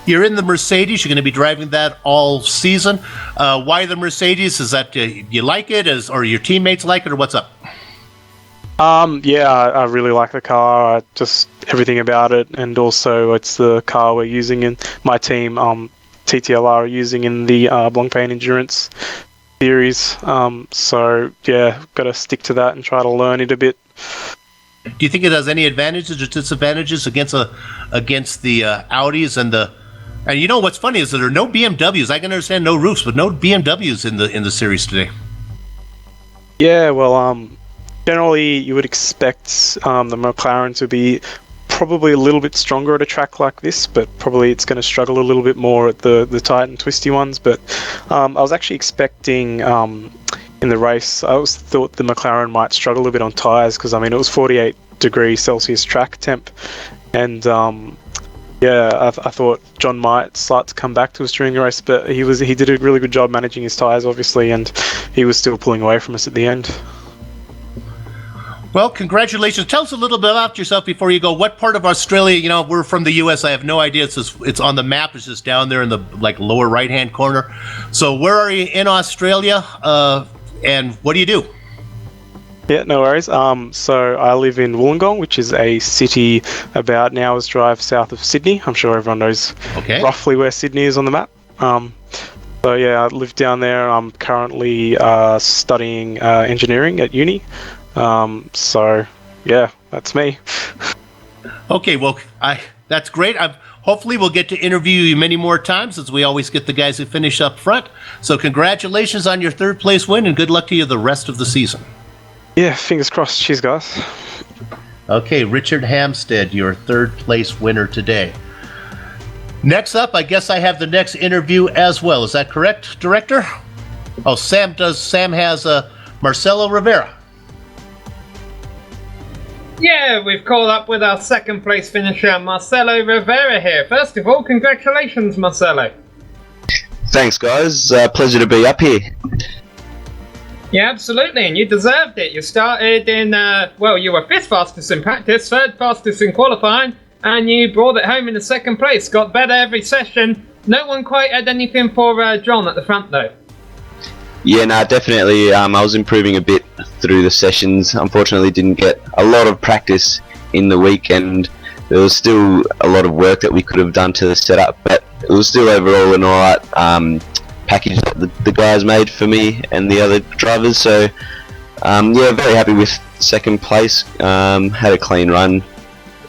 You're in the Mercedes. You're going to be driving that all season. Why the Mercedes? Is that you like it, or your teammates like it, or what's up? Yeah, I really like the car. Just everything about it, and also it's the car we're using in my team. TTLR are using in the Blancpain Endurance series. So yeah, got to stick to that and try to learn it a bit. Do you think it has any advantages or disadvantages against the Audis and the? And you know what's funny is that there are no BMWs. I can understand no roofs, but no BMWs in the series today. Yeah, well, generally you would expect the McLaren to be probably a little bit stronger at a track like this, but probably it's going to struggle a little bit more at the tight and twisty ones. But I was actually expecting in the race, I always thought the McLaren might struggle a bit on tyres, because I mean it was 48 degrees Celsius track temp, and yeah, I thought John might start to come back to us during the race, but he did a really good job managing his tyres, obviously, and he was still pulling away from us at the end. Well, congratulations. Tell us a little bit about yourself before you go. What part of Australia? You know, we're from the U.S. I have no idea. It's on the map. It's just down there in the lower right-hand corner. So where are you in Australia, and what do you do? Yeah, no worries. So I live in Wollongong, which is a city about an hour's drive south of Sydney. I'm sure everyone knows roughly where Sydney is on the map. So yeah, I live down there. I'm currently studying engineering at uni. So yeah, that's me. Okay, well, that's great. Hopefully we'll get to interview you many more times, as we always get the guys who finish up front. So congratulations on your third place win, and good luck to you the rest of the season. Yeah, fingers crossed. Cheers, guys. Okay, Richard Hampstead, your third place winner today. Next up, I guess I have the next interview as well. Is that correct, Director? Oh, Sam has Marcelo Rivera. Yeah, we've called up with our second place finisher, Marcelo Rivera here. First of all, congratulations, Marcelo. Thanks, guys. Pleasure to be up here. Yeah, absolutely, and you deserved it. You started in, you were 5th fastest in practice, 3rd fastest in qualifying, and you brought it home in the 2nd place. Got better every session. No one quite had anything for John at the front, though. Yeah, no, definitely. I was improving a bit through the sessions. Unfortunately, didn't get a lot of practice in the week, and there was still a lot of work that we could have done to the setup, but it was still overall an alright package that the guys made for me and the other drivers. So yeah, very happy with 2nd place. Had a clean run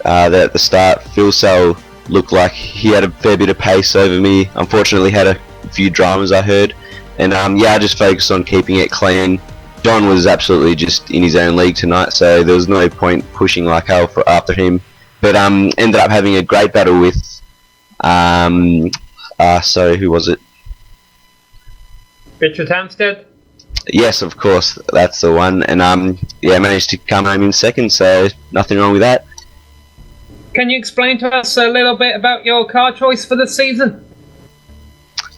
there at the start. Phil Sell looked like he had a fair bit of pace over me. Unfortunately, had a few dramas, I heard, and yeah, I just focused on keeping it clean. John was absolutely just in his own league tonight, so there was no point pushing like hell after him, but ended up having a great battle with so who was it? Richard Hampstead? Yes, of course, that's the one. And yeah, managed to come home in 2nd, so nothing wrong with that. Can you explain to us a little bit about your car choice for the season?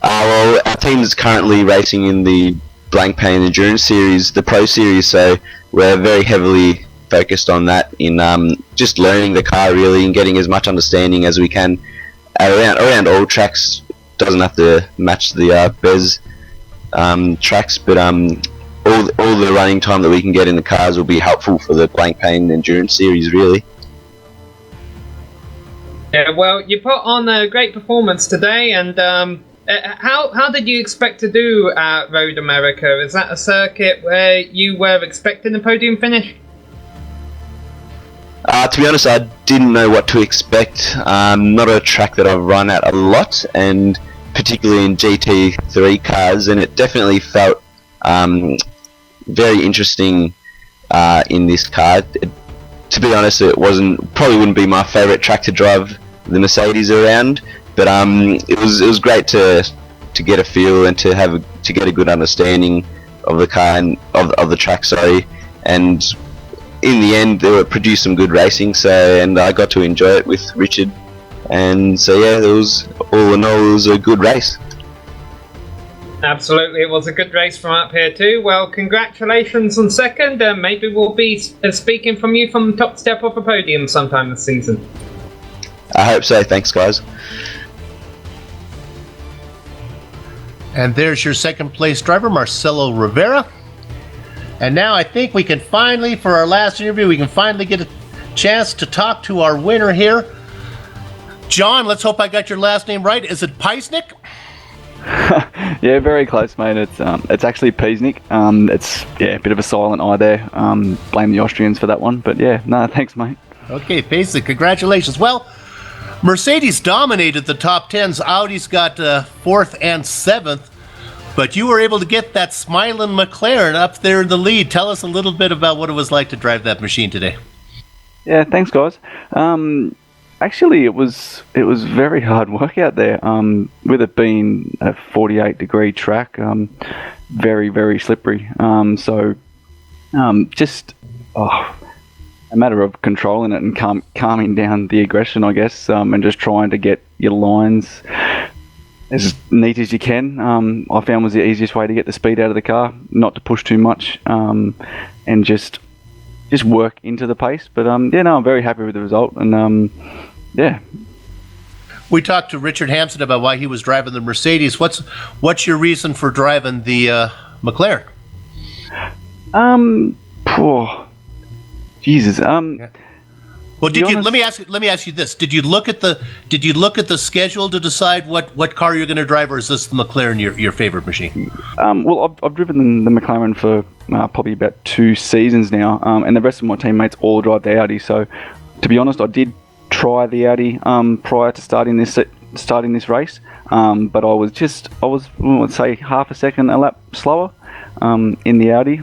Well, our team is currently racing in the Blank Pain Endurance Series, the Pro Series, so we're very heavily focused on that in just learning the car really and getting as much understanding as we can around all tracks. Doesn't have to match the Bez tracks, but all the running time that we can get in the cars will be helpful for the Blank Pain Endurance Series, really. Yeah, well, you put on a great performance today, and how did you expect to do at Road America? Is that a circuit where you were expecting a podium finish? To be honest, I didn't know what to expect. Not a track that I've run at a lot, and particularly in GT3 cars, and it definitely felt very interesting in this car. To be honest, it probably wouldn't be my favourite track to drive the Mercedes around, but it was great to get a feel and to get a good understanding of the car and of the track. Sorry, and in the end, they produced some good racing. And I got to enjoy it with Richard. And so yeah, all in all, it was a good race. Absolutely, it was a good race from up here too. Well, congratulations on 2nd. Maybe we'll be speaking from you from the top step of a podium sometime this season. I hope so. Thanks, guys. And there's your 2nd place driver, Marcelo Rivera. And now I think we can finally, for our last interview, we can finally get a chance to talk to our winner here. John, let's hope I got your last name right. Is it Peisnick? Yeah, very close, mate. It's actually Peisnick. It's a bit of a silent I there. Blame the Austrians for that one, but yeah, no, thanks, mate. Okay, Peisnick, congratulations. Well, Mercedes dominated the top 10s. Audi's got 4th and 7th, but you were able to get that smiling McLaren up there in the lead. Tell us a little bit about what it was like to drive that machine today. Yeah, thanks, guys. Actually, it was very hard work out there. With it being a 48-degree track, very, very slippery. Just a matter of controlling it and calming down the aggression, I guess, and just trying to get your lines as neat as you can. I found was the easiest way to get the speed out of the car, not to push too much, and just work into the pace. But I'm very happy with the result, and yeah. We talked to Richard Hampstead about why he was driving the Mercedes. What's your reason for driving the McLaren? Poor. Jesus. Well, be honest- let me ask you this: Did you look at the schedule to decide what car you're going to drive, or is this the McLaren your favorite machine? Well, I've driven the McLaren for probably about 2 seasons now, and the rest of my teammates all drive the Audi. So, to be honest, I did try the Audi prior to starting this race, but I was let's say half a second a lap slower in the Audi.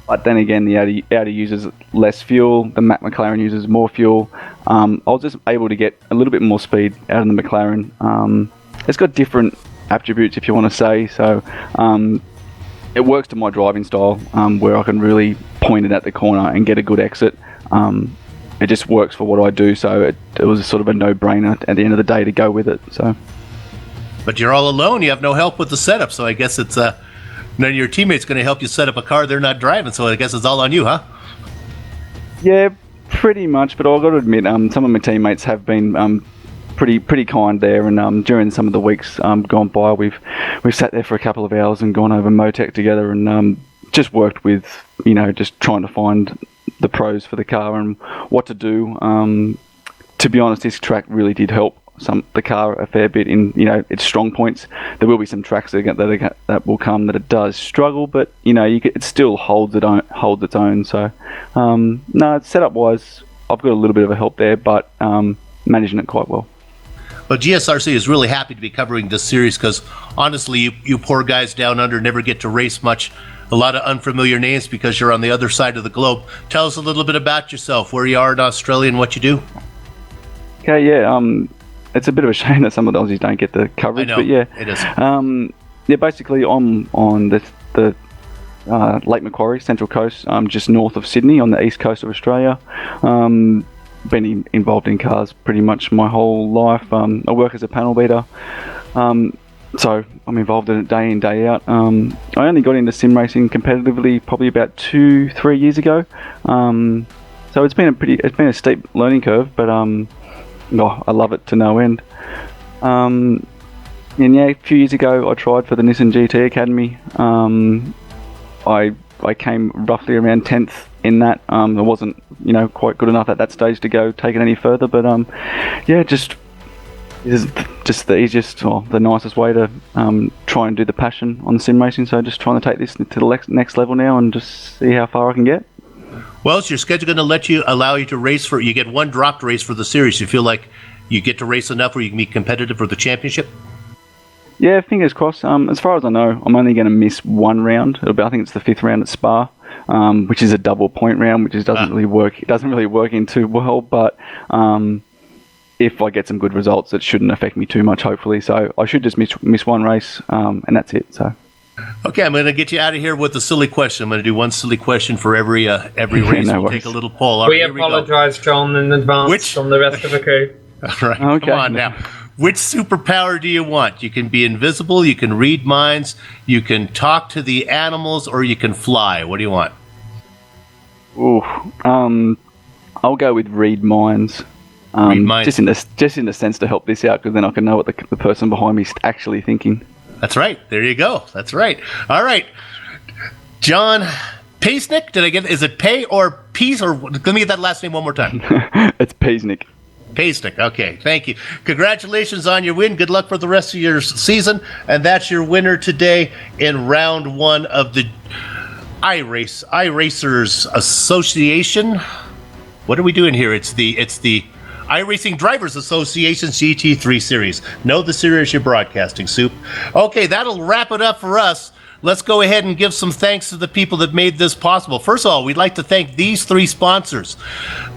But then again, the Audi uses less fuel. The McLaren uses more fuel. I was just able to get a little bit more speed out of the McLaren. It's got different attributes, if you want to say. So it works to my driving style, where I can really point it at the corner and get a good exit. It just works for what I do. So it was sort of a no-brainer at the end of the day to go with it. So. But you're all alone. You have no help with the setup. So I guess it's none of your teammates going to help you set up a car they're not driving, so I guess it's all on you, huh? Yeah, pretty much. But I've got to admit, some of my teammates have been pretty kind there, and during some of the weeks gone by, we've sat there for a couple of hours and gone over Motec together, and just worked with, just trying to find the pros for the car and what to do. To be honest, this track really did help the car a fair bit in its strong points. There will be some tracks that will come that it does struggle, but it still holds its own. So no, setup wise, I've got a little bit of a help there, but managing it quite well. Well, GSRC is really happy to be covering this series because honestly, you poor guys down under never get to race much. A lot of unfamiliar names because you're on the other side of the globe. Tell us a little bit about yourself, where you are in Australia and what you do. Okay, yeah. It's a bit of a shame that some of the Aussies don't get the coverage, I know, but yeah, it is. Yeah, basically I'm on the Lake Macquarie, Central Coast, just north of Sydney on the east coast of Australia. Been involved in cars pretty much my whole life. I work as a panel beater, so I'm involved in it day in, day out. I only got into sim racing competitively probably about 2-3 years ago. So it's been a steep learning curve, but I love it to no end. And yeah, a few years ago I tried for the Nissan GT Academy. I came roughly around 10th in that. I wasn't quite good enough at that stage to go take it any further, but yeah, just the easiest or the nicest way to try and do the passion on the sim racing. So just trying to take this to the next level now and just see how far I can get. Well, is your schedule going to allow you to race you get one dropped race for the series? You feel like you get to race enough where you can be competitive for the championship? Yeah, fingers crossed. As far as I know, I'm only going to miss one round. I think it's the 5th round at Spa, which is a double point round, which doesn't really work. It doesn't really work in too well, but if I get some good results, it shouldn't affect me too much, hopefully. So I should just miss one race, and that's it. So. Okay, I'm going to get you out of here with a silly question. I'm going to do one silly question for every race. No we'll worries. take a little poll. All We right, apologise, John, in advance from the rest of the crew. All right, Okay. come on now. Which superpower do you want? You can be invisible, you can read minds, you can talk to the animals, or you can fly. What do you want? Ooh, I'll go with read minds. Read minds. Just in the sense to help this out, because then I can know what the person behind me is actually thinking. That's right. There you go. That's right. All right. John Paisnick, is it Pay or Peace? Or let me get that last name one more time. It's Peasnick. Paisnick. Okay. Thank you. Congratulations on your win. Good luck for the rest of your season. And that's your winner today in round 1 of the iRacers Association. What are we doing here? It's the iRacing Drivers Association's GT3 series. Know the series you're broadcasting, Soup. Okay, that'll wrap it up for us. Let's go ahead and give some thanks to the people that made this possible. First of all, we'd like to thank these 3 sponsors: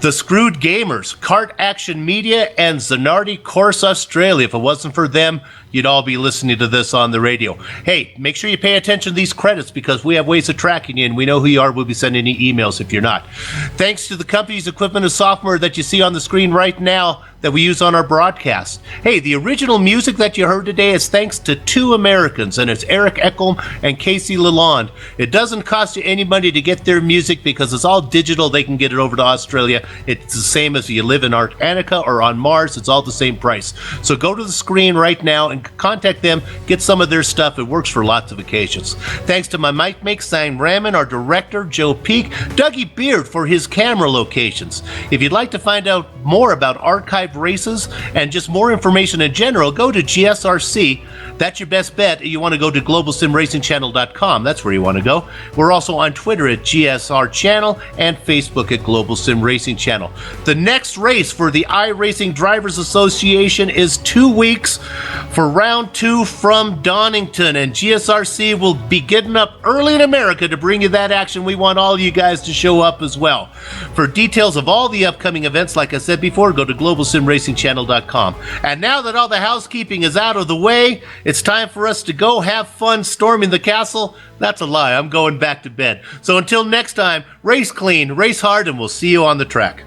The Screwed Gamers, Kart Action Media, and Zanardi Course Australia. If it wasn't for them, you'd all be listening to this on the radio. Hey, make sure you pay attention to these credits because we have ways of tracking you, and we know who you are. We'll be sending you emails if you're not. Thanks to the company's equipment and software that you see on the screen right now. that we use on our broadcast. Hey, the original music that you heard today is thanks to two Americans, and it's Eric Echolm and Casey Lalonde. It doesn't cost you any money to get their music because it's all digital. They can get it over to Australia. It's the same as you live in Antarctica or on Mars. It's all the same price. So go to the screen right now and contact them. Get some of their stuff. It works for lots of occasions. Thanks to my mic make, Sign Raman, our director, Joe Peak, Dougie Beard for his camera locations. If you'd like to find out more about archive races and just more information in general, go to GSRC. That's your best bet. You want to go to globalsimracingchannel.com. That's where you want to go. We're also on Twitter at GSR Channel and Facebook at Global Sim Racing Channel. The next race for the iRacing Drivers Association is 2 weeks for round 2 from Donington, and GSRC will be getting up early in America to bring you that action. We want all you guys to show up as well. For details of all the upcoming events, like I said before, go to globalsimracingchannel.com. And now that all the housekeeping is out of the way, it's time for us to go have fun storming the castle. That's a lie. I'm going back to bed. So until next time, race clean, race hard, and we'll see you on the track.